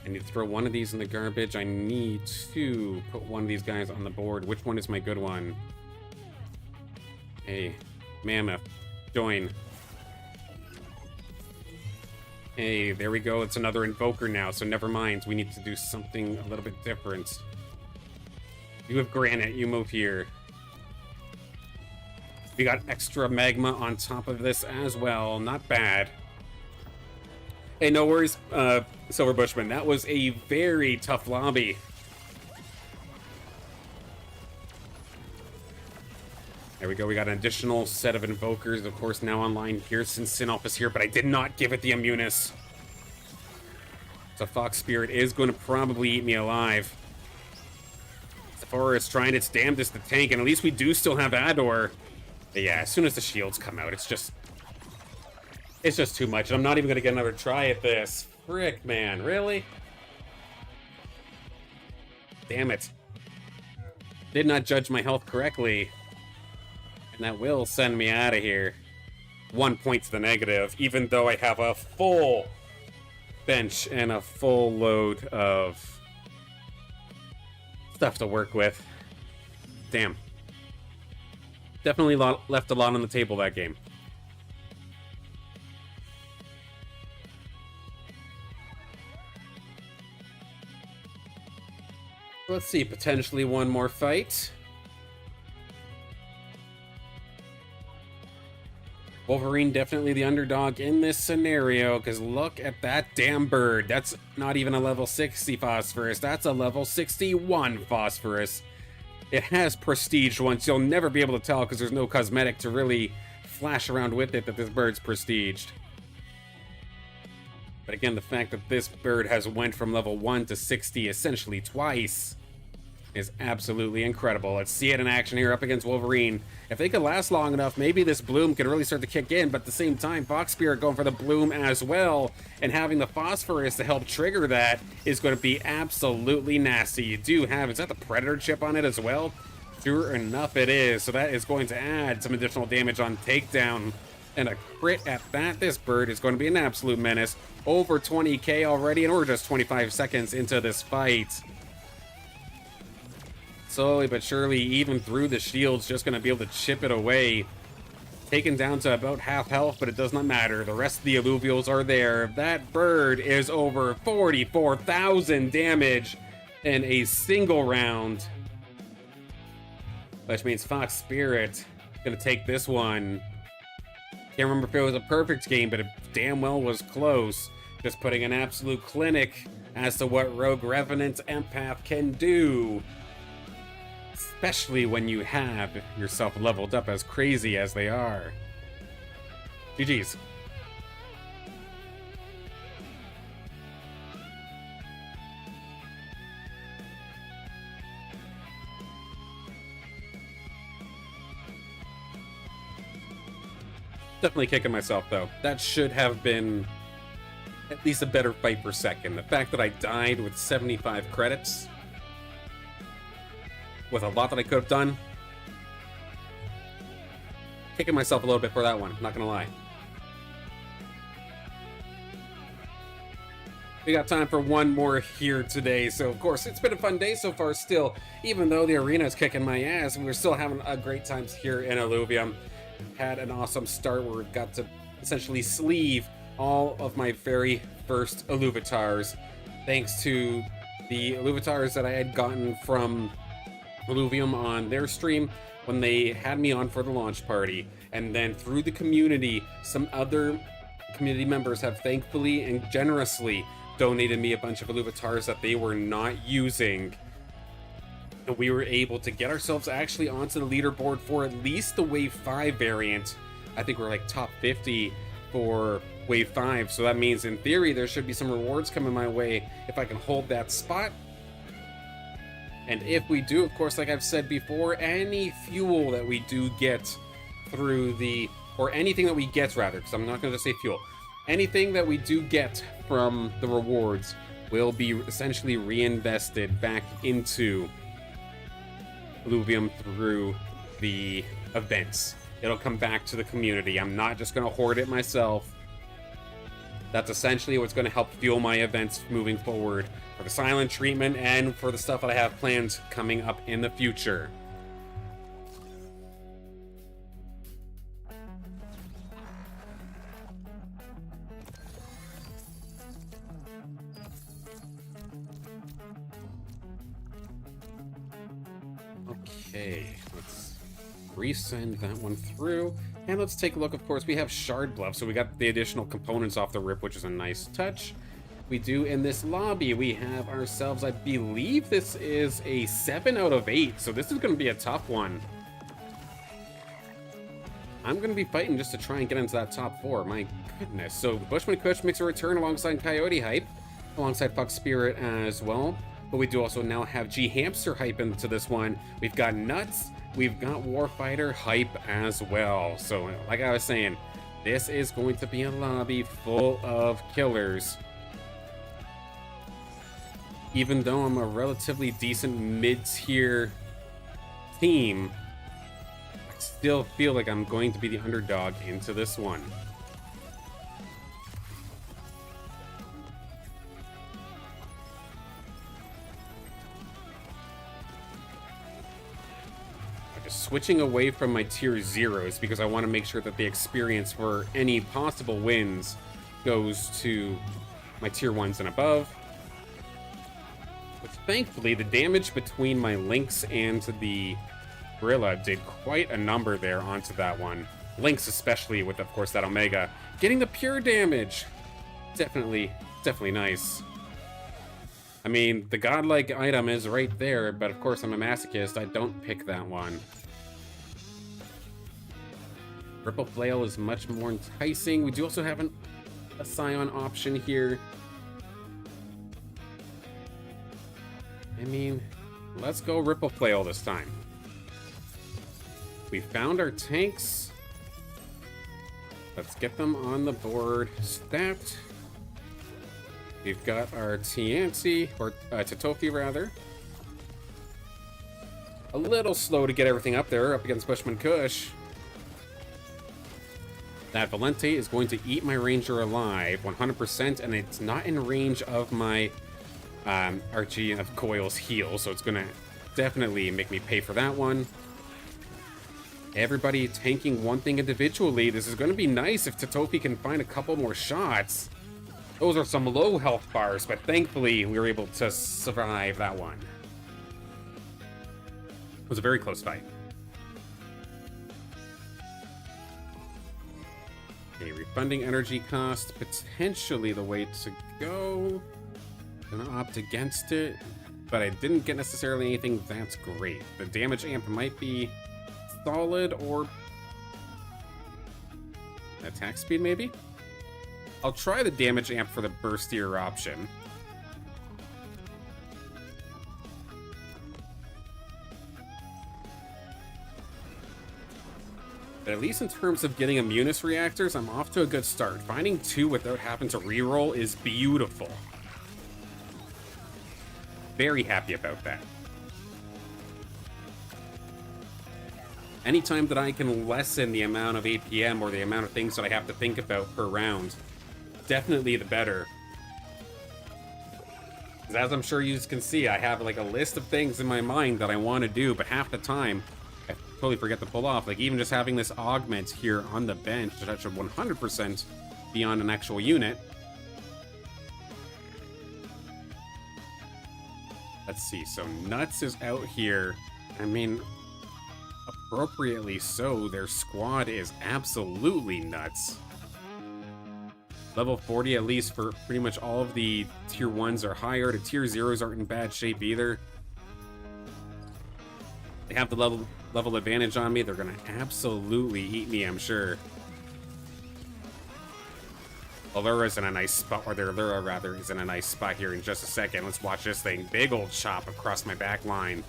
I need to throw one of these in the garbage. I need to put one of these guys on the board. Which one is my good one? Hey, Mammoth, join. Hey, there we go. It's another Invoker now, so never mind. We need to do something a little bit different. You have Granite. You move here. We got extra magma on top of this as well. Not bad. Hey, no worries, Silver Bushman. That was a very tough lobby. There we go. We got an additional set of Invokers, of course, now online here since Sinolf is here, but I did not give it the Immunis. So Fox Spirit is going to probably eat me alive. Sephora is trying its damnedest to tank, and at least we do still have Ador. But yeah, as soon as the shields come out, it's just too much. And I'm not even going to get another try at this. Frick, man. Really? Damn it. Did not judge my health correctly. And that will send me out of here. 1 point to the negative, even though I have a full bench and a full load of stuff to work with. Damn. Definitely left a lot on the table that game. Let's see, potentially one more fight. Wolverine definitely the underdog in this scenario, because look at that damn bird. That's not even a level 60 phosphorus. That's a level 61 phosphorus. It has prestige once. You'll never be able to tell because there's no cosmetic to really flash around with it that this bird's prestiged. But again, the fact that this bird has went from level 1 to 60 essentially twice is absolutely incredible. Let's see it in action here up against Wolverine. If they could last long enough, maybe this Bloom could really start to kick in, but at the same time, Fox Spirit going for the Bloom as well, and having the Phosphorus to help trigger that is going to be absolutely nasty. You do have, is that the Predator chip on it as well? Sure enough it is, so that is going to add some additional damage on takedown, and a crit at that. This bird is going to be an absolute menace. Over 20k already, and we're just 25 seconds into this fight. Slowly but surely, even through the shields, just going to be able to chip it away. Taken down to about half health, but it does not matter. The rest of the Illuvials are there. That bird is over 44,000 damage in a single round. Which means Fox Spirit going to take this one. Can't remember if it was a perfect game, but it damn well was close. Just putting an absolute clinic as to what Rogue Revenant Empath can do. Especially when you have yourself leveled up as crazy as they are. GG's. Definitely kicking myself, though. That should have been at least a better fight per second. The fact that I died with 75 credits, with a lot that I could have done, Kicking myself a little bit for that one, not gonna lie. We got time for one more here today, so of course it's been a fun day so far still. Even though the arena is kicking my ass, we're still having a great time here in Illuvium. Had an awesome start where we've got to essentially sleeve all of my very first Illuvitars, thanks to the Illuvitars that I had gotten from Illuvium on their stream when they had me on for the launch party. And then through the community, some other community members have thankfully and generously donated me a bunch of Illuvitars that they were not using. And we were able to get ourselves actually onto the leaderboard for at least the Wave 5 variant. I think we're like top 50 for Wave 5, so that means in theory there should be some rewards coming my way if I can hold that spot. And if we do, of course, like I've said before, any fuel that we do get through the, or anything that we get rather, because I'm not going to say fuel, anything that we do get from the rewards will be essentially reinvested back into Illuvium through the events. It'll come back to the community. I'm not just going to hoard it myself. That's essentially what's going to help fuel my events moving forward for the Sylen treatment and for the stuff that I have planned coming up in the future. Okay, let's resend that one through. And let's take a look. Of course, we have Shard Bluff, so we got the additional components off the rip, which is a nice touch. We do in this lobby, we have ourselves, I believe this is a 7 out of 8, so this is going to be a tough one. I'm going to be fighting just to try and get into that top 4. My goodness. So Bushman Kush makes a return alongside Coyote Hype, alongside Fox Spirit as well. But we do also now have G Hamster hype into this one. We've got Nuts, we've got Warfighter hype as well. So like I was saying, this is going to be a lobby full of killers. Even though I'm a relatively decent mid-tier team, I still feel like I'm going to be the underdog into this one. Switching away from my tier 0s because I want to make sure that the experience for any possible wins goes to my tier 1s and above. Which thankfully the damage between my Lynx and the Gorilla did quite a number there onto that one. Lynx especially with, of course, that Omega. Getting the pure damage! Definitely nice. I mean, the godlike item is right there, but of course I'm a masochist. I don't pick that one. Ripple Flail is much more enticing. We do also have a Scion option here. I mean, let's go Ripple Flail this time. We found our tanks. Let's get them on the board stacked. We've got our Tianti, or Tatofi rather. A little slow to get everything up there, up against Bushman Kush. That Valente is going to eat my Ranger alive, 100%, and it's not in range of my Archie of Coil's heal, so it's going to definitely make me pay for that one. Everybody tanking one thing individually. This is going to be nice if Tatofi can find a couple more shots. Those are some low health bars, but thankfully we were able to survive that one. It was a very close fight. Okay, refunding energy cost, potentially the way to go. Gonna opt against it, but I didn't get necessarily anything that's great. The damage amp might be solid, or attack speed maybe? I'll try the damage amp for the burstier option. But at least in terms of getting immunus reactors, I'm off to a good start. Finding 2 without having to reroll is beautiful. Very happy about that. Anytime that I can lessen the amount of APM or the amount of things that I have to think about per round, definitely the better. As I'm sure you can see, I have like a list of things in my mind that I want to do, but half the time I totally forget to pull off. Like even just having this augment here on the bench that should 100% be on an actual unit. Let's see, so Nuts is out here. I mean, appropriately so, their squad is absolutely nuts. Level 40 at least for pretty much all of the tier 1s are higher. The tier 0s aren't in bad shape either. They have the level advantage on me. They're gonna absolutely eat me, I'm sure. Allura's in a nice spot, or their Allura rather is in a nice spot here in just a second. Let's watch this thing. Big old chop across my back line.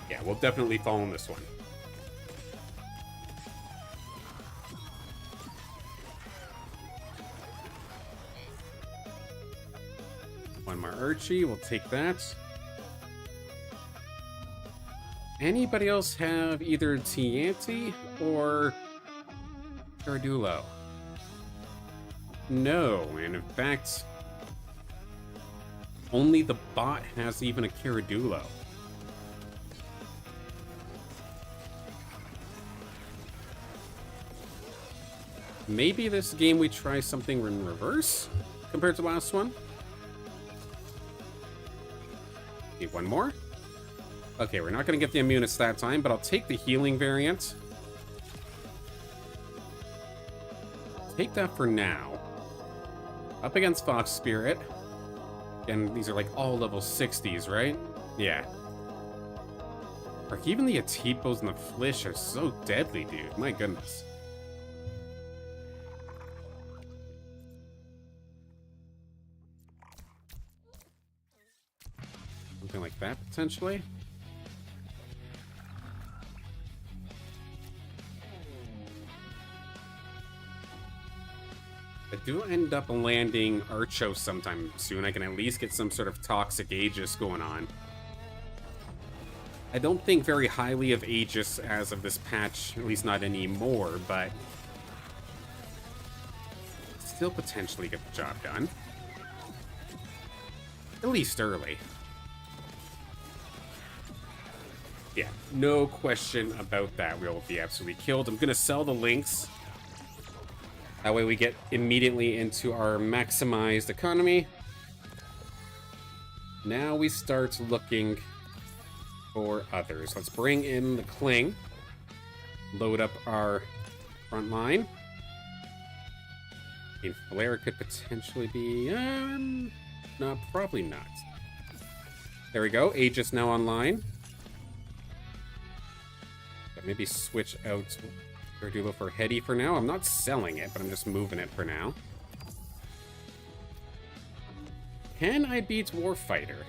Yeah, we'll definitely fall in this one. One more Archie, we'll take that. Anybody else have either Tianti or Caradulo? No, and in fact, only the bot has even a Caradulo. Maybe this game we try something in reverse compared to the last one. Okay, one more. Okay, we're not going to get the Immunus that time, but I'll take the healing variant. Take that for now. Up against Fox Spirit. And these are like all level 60s, right? Yeah. Like even the Atipos and the Flish are so deadly, dude. My goodness. Something like that, potentially. I do end up landing Archos sometime soon. I can at least get some sort of toxic Aegis going on. I don't think very highly of Aegis as of this patch, at least not anymore, but still potentially get the job done. At least early. Yeah, no question about that. We'll be absolutely killed. I'm gonna sell the links. That way we get immediately into our maximized economy. Now we start looking for others. Let's bring in the Cling. Load up our front line. And Flare could potentially be... no, probably not. There we go. Aegis now online. Maybe switch out Verdulo for Heady for now. I'm not selling it, but I'm just moving it for now. Can I beat Warfighter?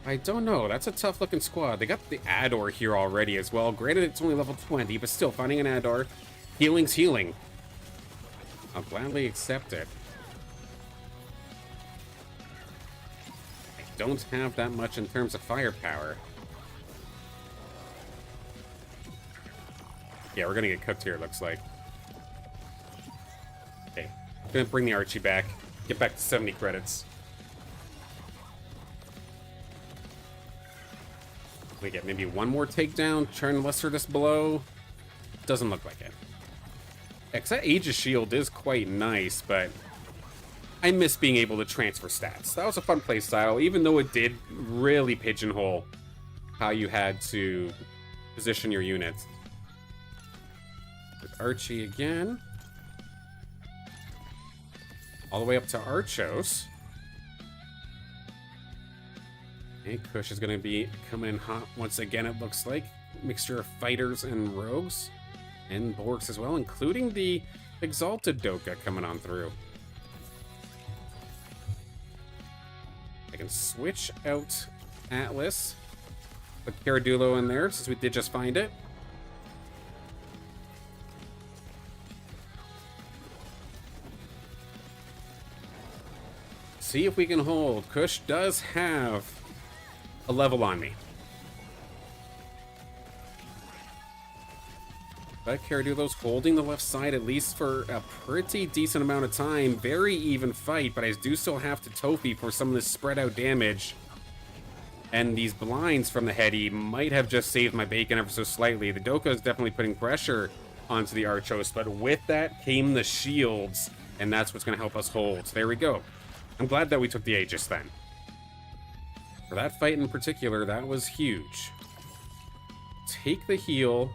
I don't know. That's a tough looking squad. They got the Ador here already as well. Granted, it's only level 20, but still, finding an Ador. Healing's healing. I'll gladly accept it. I don't have that much in terms of firepower. Yeah, we're gonna get cooked here, it looks like. Okay, I'm gonna bring the Archie back. Get back to 70 credits. We get maybe one more takedown, turn lesser this blow. Doesn't look like it. Because that Aegis shield is quite nice, but I miss being able to transfer stats. That was a fun playstyle, even though it did really pigeonhole how you had to position your units. With Archie again. All the way up to Archos. Okay, Kush is going to be coming in hot once again, it looks like. Mixture of fighters and rogues. And Borks as well, including the Exalted Doka coming on through. I can switch out Atlas. Put Caradulo in there, since we did just find it. See if we can hold. Kush does have a level on me. But Caradulo's holding the left side at least for a pretty decent amount of time. Very even fight, but I do still have to Tofi for some of this spread out damage. And these blinds from the Heady might have just saved my bacon ever so slightly. The Doka is definitely putting pressure onto the Archos, but with that came the shields, and that's what's going to help us hold. So there we go. I'm glad that we took the Aegis then. For that fight in particular, that was huge. Take the heal.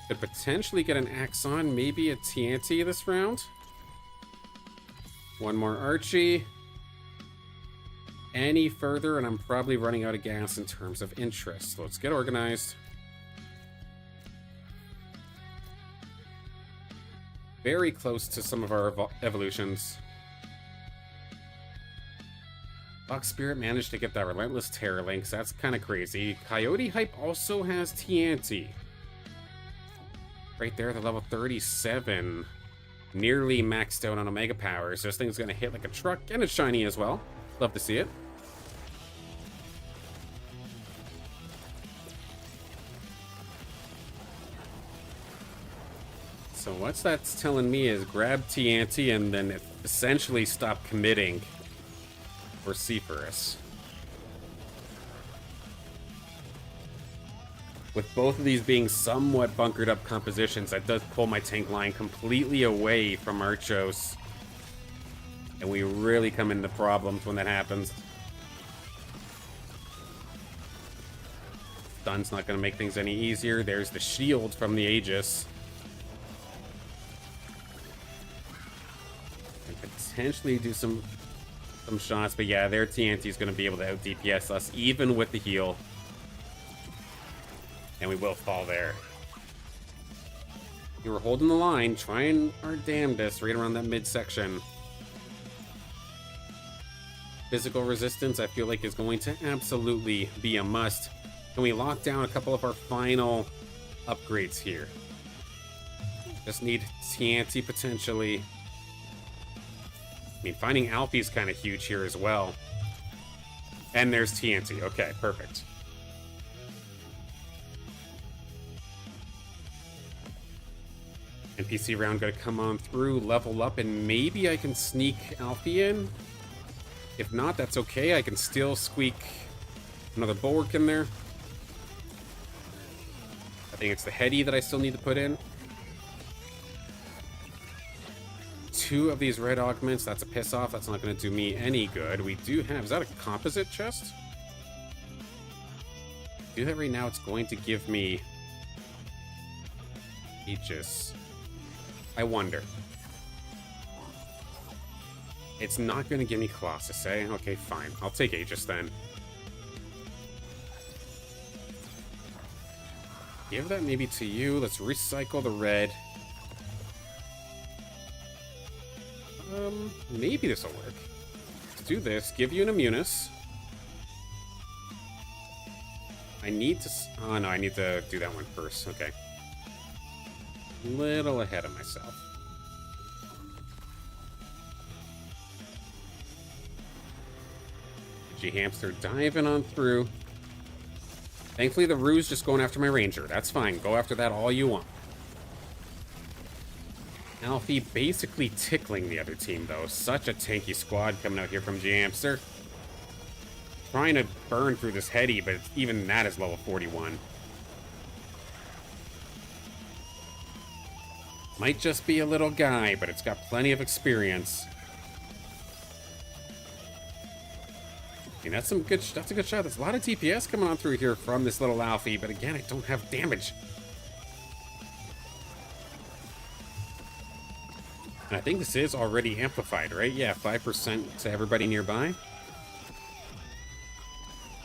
Could potentially get an Axon, maybe a TNT this round. One more Archie. Any further, and I'm probably running out of gas in terms of interest. So let's get organized. Very close to some of our evolutions. Fox Spirit managed to get that Relentless Terror Link, so that's kind of crazy. Coyote Hype also has TNT. Right there, the level 37. Nearly maxed out on Omega Powers. This thing's going to hit like a truck, and it's shiny as well. Love to see it. So what's that's telling me is grab TNT and then essentially stop committing for Sephirus. With both of these being somewhat bunkered up compositions, that does pull my tank line completely away from Archos. And we really come into problems when that happens. Stun's not going to make things any easier. There's the shield from the Aegis. And potentially do some shots, but yeah, their TNT is going to be able to out DPS us even with the heal. And we will fall there. We were holding the line, trying our damnedest right around that midsection. Physical resistance, I feel like, is going to absolutely be a must. Can we lock down a couple of our final upgrades here? Just need TNT potentially. I mean, finding Alfie is kind of huge here as well. And there's TNT. Okay, perfect. NPC round gotta come on through, level up, and maybe I can sneak Alfie in. If not, that's okay. I can still squeak another Bulwark in there. I think it's the Heady that I still need to put in. 2 of these red augments. That's a piss off. That's not going to do me any good. We do have... Is that a composite chest? Do that right now. It's going to give me... Aegis. I wonder. It's not going to give me Colossus, eh? Okay, fine. I'll take Aegis then. Give that maybe to you. Let's recycle the red. Maybe this will work. Let's do this. Give you an Immunis. I need to... Oh, no, I need to do that one first. Okay. Little ahead of myself. G-Hamster diving on through. Thankfully, the Rue's just going after my Ranger. That's fine. Go after that all you want. Alfie basically tickling the other team, though. Such a tanky squad coming out here from G-Hamster. Trying to burn through this Heady, but even that is level 41. Might just be a little guy, but it's got plenty of experience. I mean, that's a good shot. There's a lot of DPS coming on through here from this little Alfie, but again, I don't have damage. And I think this is already amplified, right? Yeah, 5% to everybody nearby.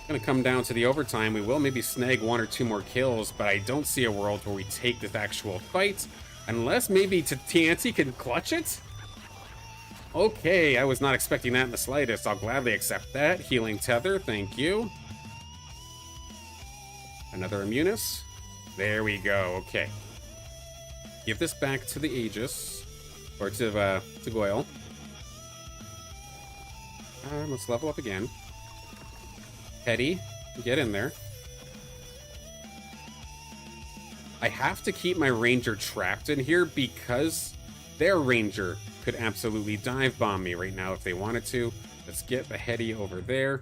Gonna come down to the overtime. We will maybe snag 1 or 2 more kills, but I don't see a world where we take this actual fight. Unless maybe TNT can clutch it? Okay, I was not expecting that in the slightest. I'll gladly accept that. Healing Tether, thank you. Another Immunis. There we go, okay. Give this back to the Aegis. Or to Goyle. Let's level up again. Hetty, get in there. I have to keep my ranger trapped in here because their ranger could absolutely dive bomb me right now if they wanted to. Let's get the Hetty over there.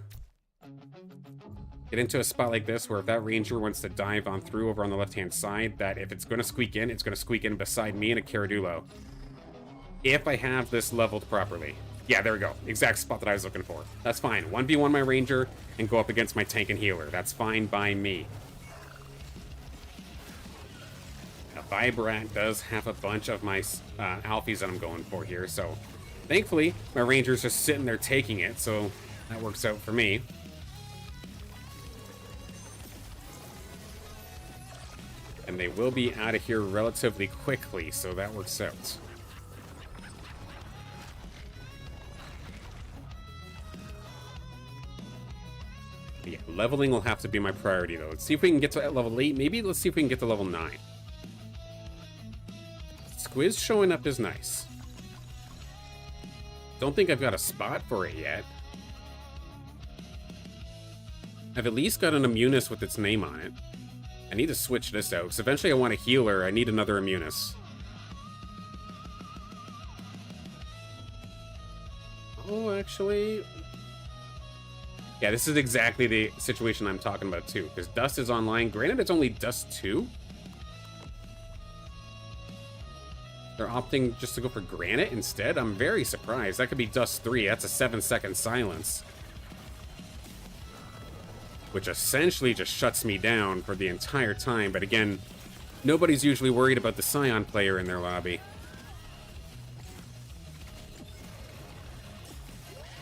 Get into a spot like this where if that ranger wants to dive on through over on the left-hand side, that if it's going to squeak in, it's going to squeak in beside me and a Caradulo. If I have this leveled properly. Yeah, there we go. Exact spot that I was looking for. That's fine. 1v1 my ranger and go up against my tank and healer. That's fine by me. Now, Vibrat does have a bunch of my alphies that I'm going for here, so thankfully, my ranger's just sitting there taking it, so that works out for me. And they will be out of here relatively quickly, so that works out. Yeah, leveling will have to be my priority, though. Let's see if we can get to level 8. Maybe let's see if we can get to level 9. Squiz showing up is nice. Don't think I've got a spot for it yet. I've at least got an Immunis with its name on it. I need to switch this out, because eventually I want a healer. I need another Immunis. Oh, actually... yeah, this is exactly the situation I'm talking about, too. Because Dust is online. Granted, it's only Dust 2. They're opting just to go for Granite instead? I'm very surprised. That could be Dust 3. That's a 7-second silence. Which essentially just shuts me down for the entire time. But again, nobody's usually worried about the Scion player in their lobby.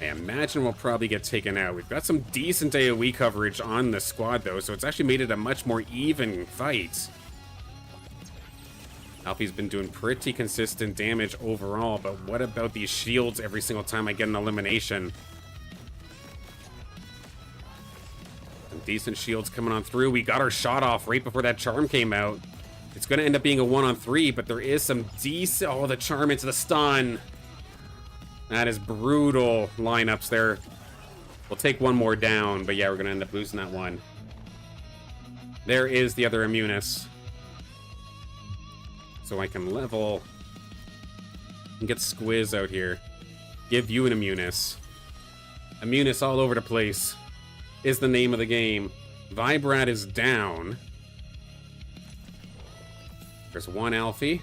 I imagine we'll probably get taken out. We've got some decent AoE coverage on the squad, though, so it's actually made it a much more even fight. Alfie's been doing pretty consistent damage overall, but what about these shields every single time I get an elimination? Some decent shields coming on through. We got our shot off right before that charm came out. It's going to end up being a 1-on-3, but there is some decent... oh, the charm into the stun. That is brutal lineups there. We'll take one more down, but yeah, we're going to end up losing that one. There is the other Immunis. So I can level and get Squiz out here. Give you an Immunis. Immunis all over the place is the name of the game. Vibrat is down. There's one Alfie.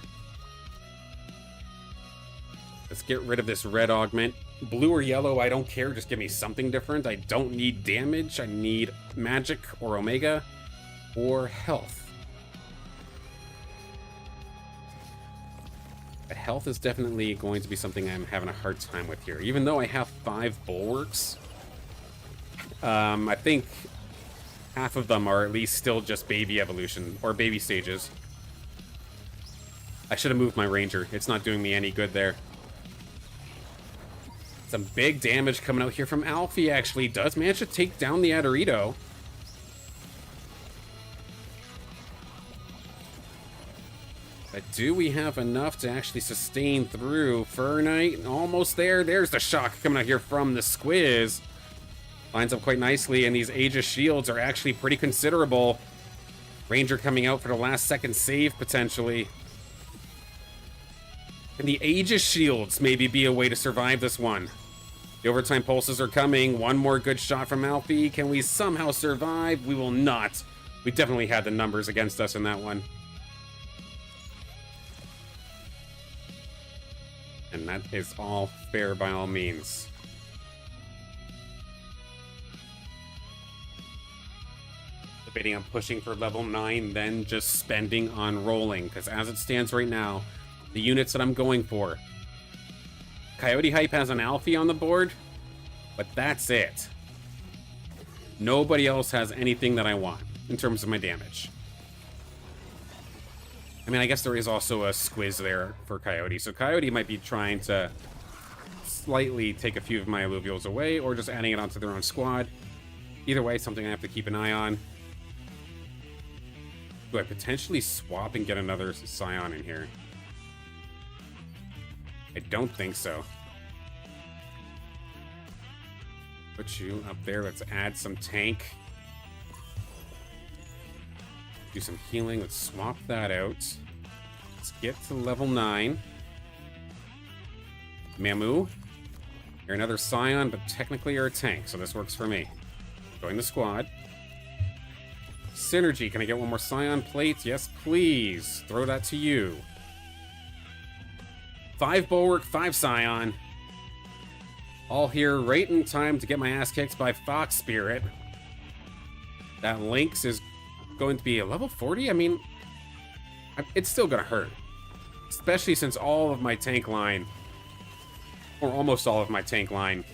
Let's get rid of this red augment. Blue or yellow, I don't care. Just give me something different. I don't need damage. I need magic or omega or health. But health is definitely going to be something I'm having a hard time with here. Even though I have 5 bulwarks, I think half of them are at least still just baby evolution or baby stages. I should have moved my ranger. It's not doing me any good there. Some big damage coming out here from Alfie, actually. Does manage to take down the Adorito. But do we have enough to actually sustain through? Fernite, almost there. There's the shock coming out here from the Squiz. Lines up quite nicely, and these Aegis shields are actually pretty considerable. Ranger coming out for the last second save, potentially. Can the Aegis shields maybe be a way to survive this one? The overtime pulses are coming. One more good shot from Alfie. Can we somehow survive? We will not. We definitely had the numbers against us in that one. And that is all fair by all means. Debating on pushing for level 9, then just spending on rolling. Because as it stands right now, the units that I'm going for. Coyote Hype has an Alfie on the board, but that's it. Nobody else has anything that I want in terms of my damage. I mean, I guess there is also a Squiz there for Coyote, so Coyote might be trying to slightly take a few of my Illuvials away, or just adding it onto their own squad. Either way, something I have to keep an eye on. Do I potentially swap and get another Scion in here? I don't think so. Put you up there. Let's add some tank. Do some healing. Let's swap that out. Let's get to level 9. Mamu. You're another Scion, but technically you're a tank, so this works for me. Join the squad. Synergy. Can I get one more Scion plate? Yes, please. Throw that to you. 5 Bulwark, 5 Scion. All here right in time to get my ass kicked by Fox Spirit. That Lynx is going to be a level 40? I mean, it's still going to hurt. Especially since all of my tank line, or almost all of my tank line,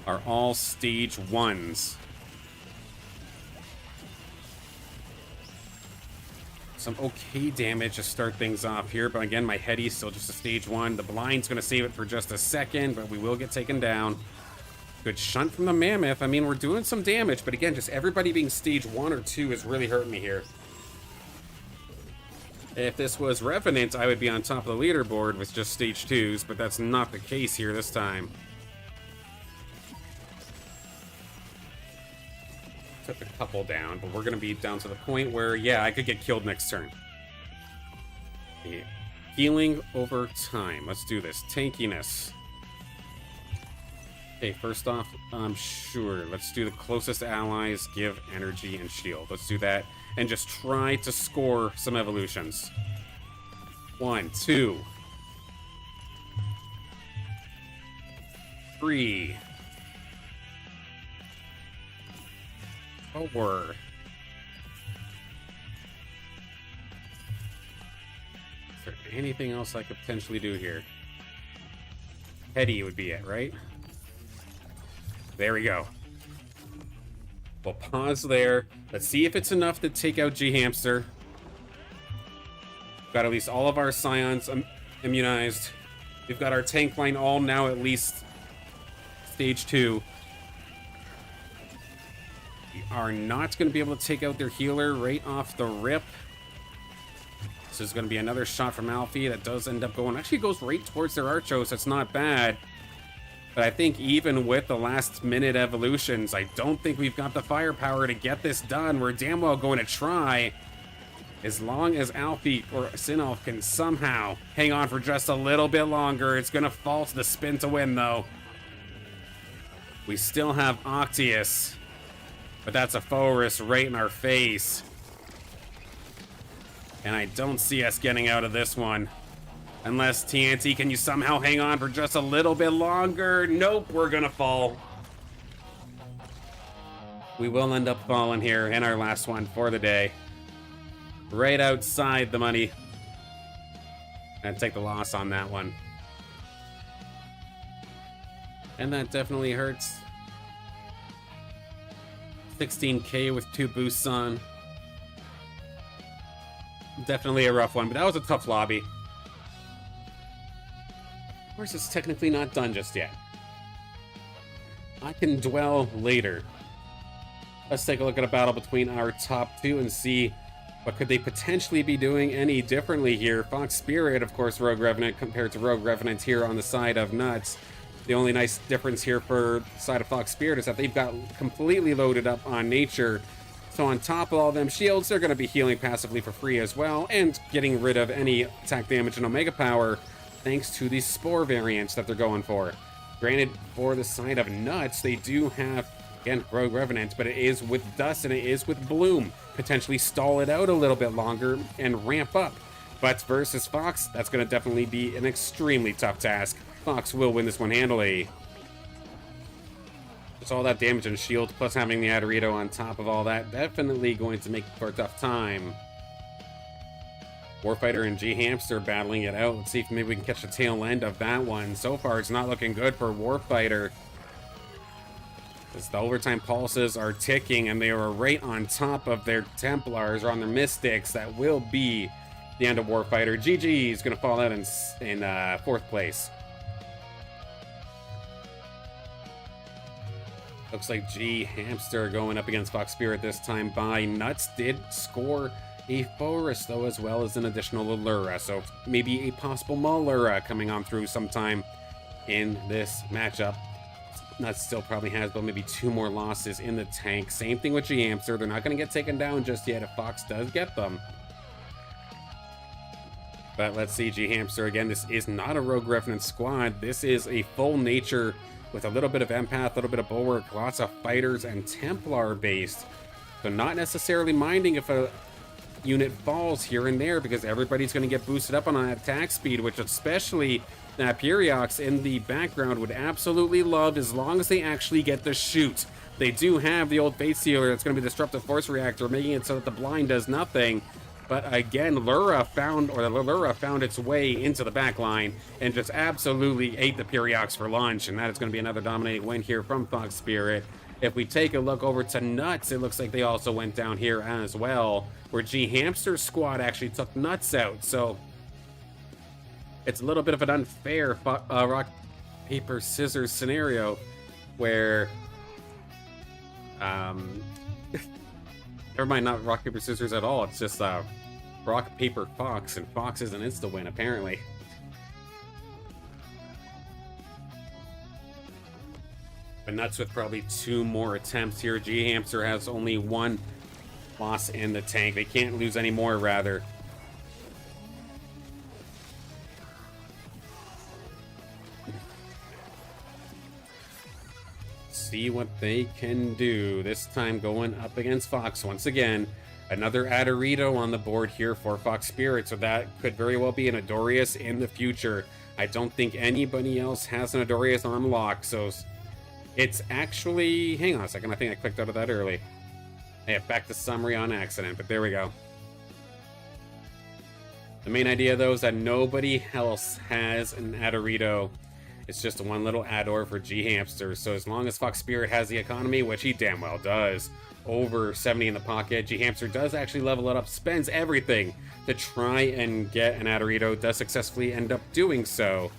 are all stage 1s. Some okay damage to start things off here, but again, my Heady's still just a stage 1. The blind's going to save it for just a second, but we will get taken down. Good shunt from the Mammoth. I mean, we're doing some damage, but again, just everybody being stage 1 or 2 is really hurting me here. If this was Revenant, I would be on top of the leaderboard with just stage 2s, but that's not the case here this time. Took a couple down, but we're going to be down to the point where, yeah, I could get killed next turn. Yeah. Healing over time. Let's do this. Tankiness. Okay, first off, sure. Let's do the closest allies, give energy and shield. Let's do that, and just try to score some evolutions. 1, 2, 3. 4. Is there anything else I could potentially do here? Heady would be it, right? There we go. We'll pause there. Let's see if it's enough to take out G-Hamster. Got at least all of our Scions immunized. We've got our tank line all now at least stage 2. We are not going to be able to take out their healer right off the rip. This is going to be another shot from Alfie that does end up going... Actually goes right towards their Archos. That's not bad. But I think even with the last-minute evolutions, I don't think we've got the firepower to get this done. We're damn well going to try. As long as Alfie or Sinolf can somehow hang on for just a little bit longer. It's going to fall to the spin to win, though. We still have Octius. But that's a Forest right in our face. And I don't see us getting out of this one. Unless, TNT, can you somehow hang on for just a little bit longer? Nope, we're gonna fall. We will end up falling here in our last one for the day. Right outside the money. And take the loss on that one. And that definitely hurts. 16k with 2 boosts on. Definitely a rough one, but that was a tough lobby. Of course, it's technically not done just yet. I can dwell later. Let's take a look at a battle between our top 2 and see what could they potentially be doing any differently here. Fox Spirit, of course, Rogue Revenant compared to Rogue Revenant here on the side of Nuts. The only nice difference here for the side of Fox Spirit is that they've got completely loaded up on Nature. So on top of all them shields, they're going to be healing passively for free as well, and getting rid of any attack damage and Omega Power, thanks to these Spore variants that they're going for. Granted, for the side of Nuts, they do have, again, Rogue Revenant, but it is with Dust and it is with Bloom. Potentially stall it out a little bit longer and ramp up. But versus Fox, that's going to definitely be an extremely tough task. Fox will win this one handily. Just all that damage and shield, plus having the Adorito on top of all that, definitely going to make for a tough time. Warfighter and G-Hamster battling it out. Let's see if maybe we can catch the tail end of that one. So far, it's not looking good for Warfighter, as the overtime pulses are ticking, and they are right on top of their Templars, or on their Mystics. That will be the end of Warfighter. GG is going to fall out in 4th place. Looks like G-Hamster going up against Fox Spirit this time by Nuts. Did score a Forest, though, as well as an additional Allura. So maybe a possible Malura coming on through sometime in this matchup. Nuts still probably has about maybe 2 more losses in the tank. Same thing with G-Hamster. They're not going to get taken down just yet if Fox does get them. But let's see, G-Hamster, again, this is not a Rogue Revenant squad. This is a full nature with a little bit of Empath, a little bit of Bulwark, lots of Fighters and Templar based. So not necessarily minding if a unit falls here and there, because everybody's going to get boosted up on attack speed, which especially that Pyriox in the background would absolutely love, as long as they actually get the shoot. They do have the old Fate Sealer that's going to be Disruptive Force Reactor, making it so that the blind does nothing. But again, Lura found its way into the back line and just absolutely ate the Pyriox for lunch, and that is going to be another dominating win here from Fox Spirit. If we take a look over to Nuts, it looks like they also went down here as well, where G-Hamster's squad actually took Nuts out. So it's a little bit of an unfair rock, paper, scissors scenario where, never mind, not rock, paper, scissors at all. It's just rock, paper, Fox, and Fox is an insta-win, apparently. But Nuts with probably 2 more attempts here. G-Hamster has only 1 loss in the tank. They can't lose any more, rather. See what they can do. This time going up against Fox once again. Another Adorito on the board here for Fox Spirit, so that could very well be an Adorius in the future. I don't think anybody else has an Adorius on lock, so it's actually... Hang on a second, I think I clicked out of that early. Yeah, back to summary on accident, but there we go. The main idea, though, is that nobody else has an Adorito. It's just one little Ador for G-Hamster, so as long as Fox Spirit has the economy, which he damn well does, over 70 in the pocket, G-Hamster does actually level it up, spends everything to try and get an Adorito, does successfully end up doing so.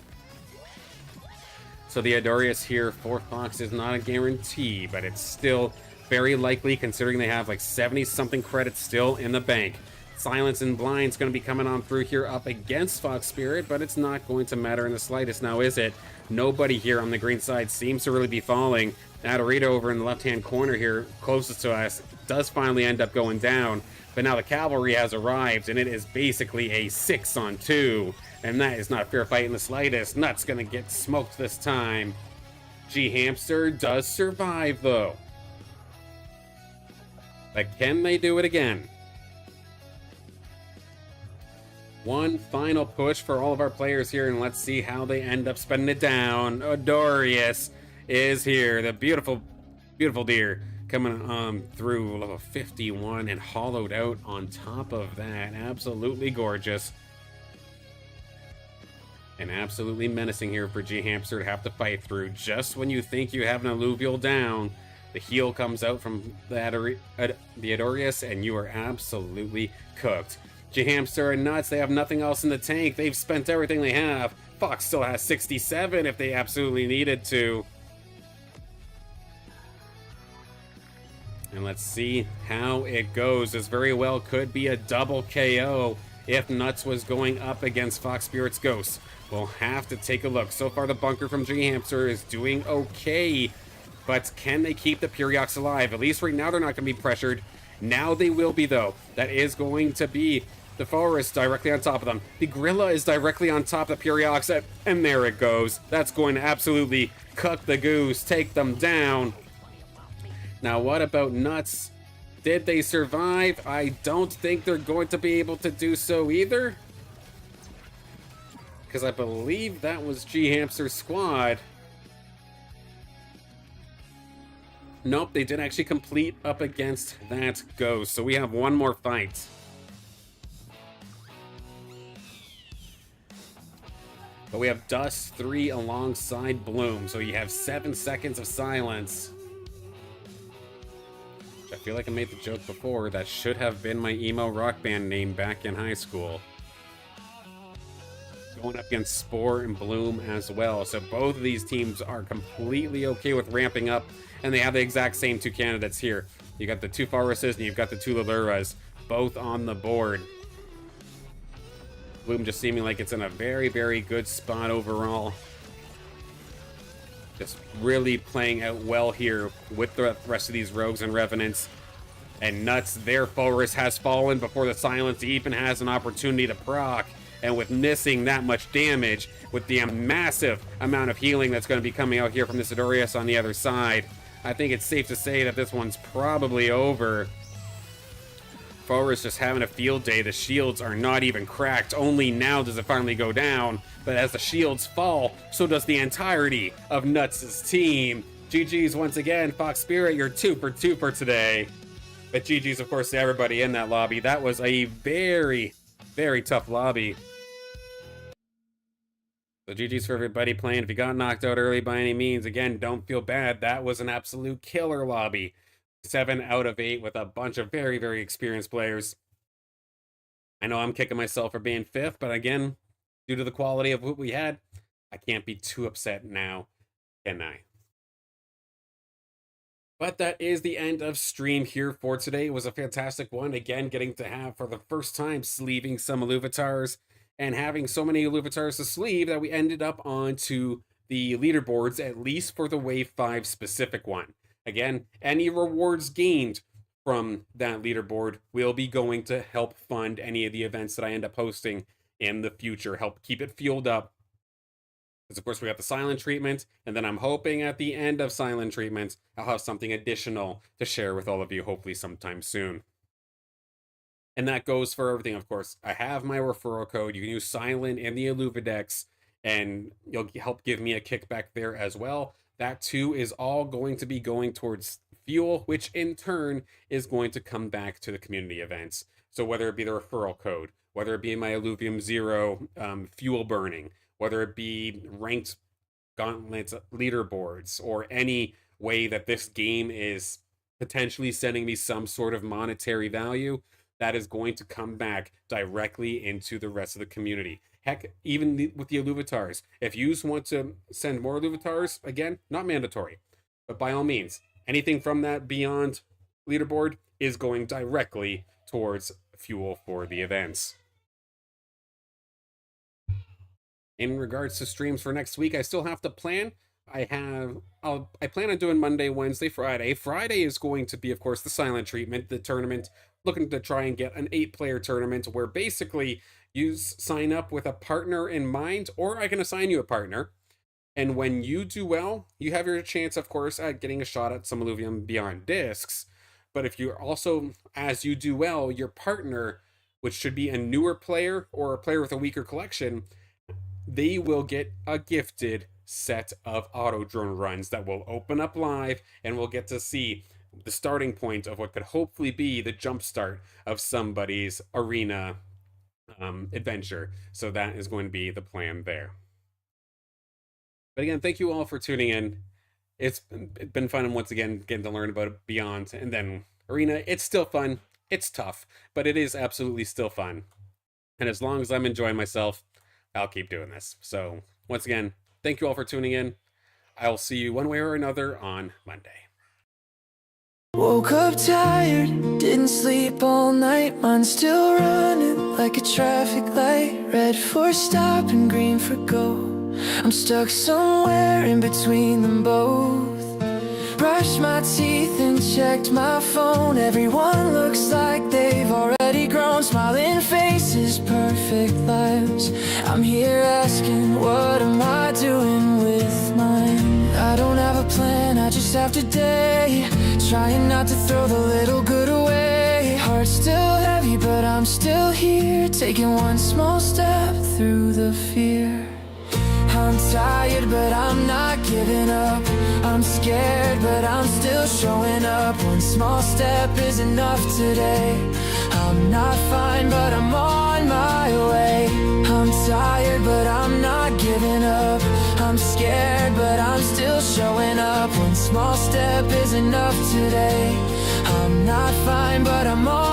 So the Adorius here for Fox is not a guarantee, but it's still very likely, considering they have like 70-something credits still in the bank. Silence and Blind's going to be coming on through here up against Fox Spirit, but it's not going to matter in the slightest now, is it? Nobody here on the green side seems to really be falling. Adorito over in the left-hand corner here, closest to us, does finally end up going down, but now the cavalry has arrived, and it is basically a 6-on-2, and that is not a fair fight in the slightest. Nuts going to get smoked this time. G-Hamster does survive, though. But can they do it again? One final push for all of our players here, and let's see how they end up spending it down. Adorius is here. The beautiful, beautiful deer coming through level 51 and hollowed out on top of that. Absolutely gorgeous. And absolutely menacing here for G-Hamster to have to fight through. Just when you think you have an Alluvial down, the heal comes out from the Adorius, and you are absolutely cooked. G-Hamster and Nuts, they have nothing else in the tank. They've spent everything they have. Fox still has 67 if they absolutely needed to. And let's see how it goes. This very well could be a double KO if Nuts was going up against Fox Spirit's Ghost. We'll have to take a look. So far, the bunker from G-Hamster is doing okay, but can they keep the Pyriox alive? At least right now, they're not going to be pressured. Now they will be, though. That is going to be the forest directly on top of them. The Gorilla is directly on top of the Pyriox, and there it goes. That's going to absolutely cook the goose, take them down. Now, what about Nuts? Did they survive? I don't think they're going to be able to do so either, because I believe that was G-Hamster's squad. Nope, they did actually complete up against that ghost. So we have one more fight. But we have Dust 3 alongside Bloom. So you have 7 seconds of silence. I feel like I made the joke before. That should have been my emo rock band name back in high school. Going up against Spore and Bloom as well. So both of these teams are completely okay with ramping up, and they have the exact same 2 candidates here. You got the 2 Foruses and you've got the 2 Liluras, both on the board. Bloom just seeming like it's in a very, very good spot overall. Just really playing out well here with the rest of these rogues and revenants. And Nuts, their forest has fallen before the silence even has an opportunity to proc. And with missing that much damage, with the massive amount of healing that's going to be coming out here from the Sidorius on the other side, I think it's safe to say that this one's probably over. Forest just having a field day. The shields are not even cracked. Only now does it finally go down. But as the shields fall, so does the entirety of Nuts' team. GG's once again. Fox Spirit, you're 2 for 2 for today. But GG's, of course, to everybody in that lobby. That was a very, very tough lobby. So GG's for everybody playing. If you got knocked out early by any means, again, don't feel bad. That was an absolute killer lobby. 7 out of 8 with a bunch of very, very experienced players. I know I'm kicking myself for being 5th, but again, due to the quality of what we had, I can't be too upset now, can I? But that is the end of stream here for today. It was a fantastic one. Again, getting to have, for the first time, sleeving some Illuvitars, and having so many Illuvitars to sleeve that we ended up onto the leaderboards, at least for the Wave 5 specific one. Again, any rewards gained from that leaderboard will be going to help fund any of the events that I end up hosting in the future, help keep it fueled up. Because of course we got the Sylen treatment, and then I'm hoping at the end of Sylen treatment, I'll have something additional to share with all of you, hopefully sometime soon. And that goes for everything, of course. I have my referral code. You can use Sylen in the Illuvitars, and you'll help give me a kickback there as well. That too is all going to be going towards fuel, which in turn is going to come back to the community events. So whether it be the referral code, whether it be my Illuvium 0 fuel burning, whether it be ranked Gauntlet leaderboards, or any way that this game is potentially sending me some sort of monetary value, that is going to come back directly into the rest of the community. Heck, even with the Illuvitars, if you want to send more Illuvitars, again, not mandatory, but by all means, anything from that beyond leaderboard is going directly towards fuel for the events. In regards to streams for next week, I still have to plan. I plan on doing Monday, Wednesday, Friday. Friday is going to be, of course, the Sylen treatment, the tournament, looking to try and get an 8-player tournament where basically you sign up with a partner in mind, or I can assign you a partner. And when you do well, you have your chance, of course, at getting a shot at some Illuvium Beyond discs. But if you're also, as you do well, your partner, which should be a newer player or a player with a weaker collection, they will get a gifted set of AutoDrone runs that will open up live, and we'll get to see the starting point of what could hopefully be the jumpstart of somebody's arena adventure. So that is going to be the plan there. But again, thank you all for tuning in. It's been fun, and once again, getting to learn about it Beyond and then Arena. It's still fun. It's tough, but it is absolutely still fun. And as long as I'm enjoying myself, I'll keep doing this. So once again, thank you all for tuning in. I'll see you one way or another on Monday. Woke up tired, didn't sleep all night. Mine's still running like a traffic light. Red for stop and green for go. I'm stuck somewhere in between them both. Brushed my teeth and checked my phone. Everyone looks like they've already grown. Smiling faces, perfect lives. I'm here asking, what am I doing with mine? I don't have a plan, I just have today. Trying not to throw the little good away. Heart's still heavy, but I'm still here. Taking one small step through the fear. I'm tired, but I'm not giving up. I'm scared, but I'm still showing up. One small step is enough today. I'm not fine, but I'm on my way. I'm tired, but I'm not giving up. I'm scared, but I'm still showing up. One small step is enough today. I'm not fine, but I'm on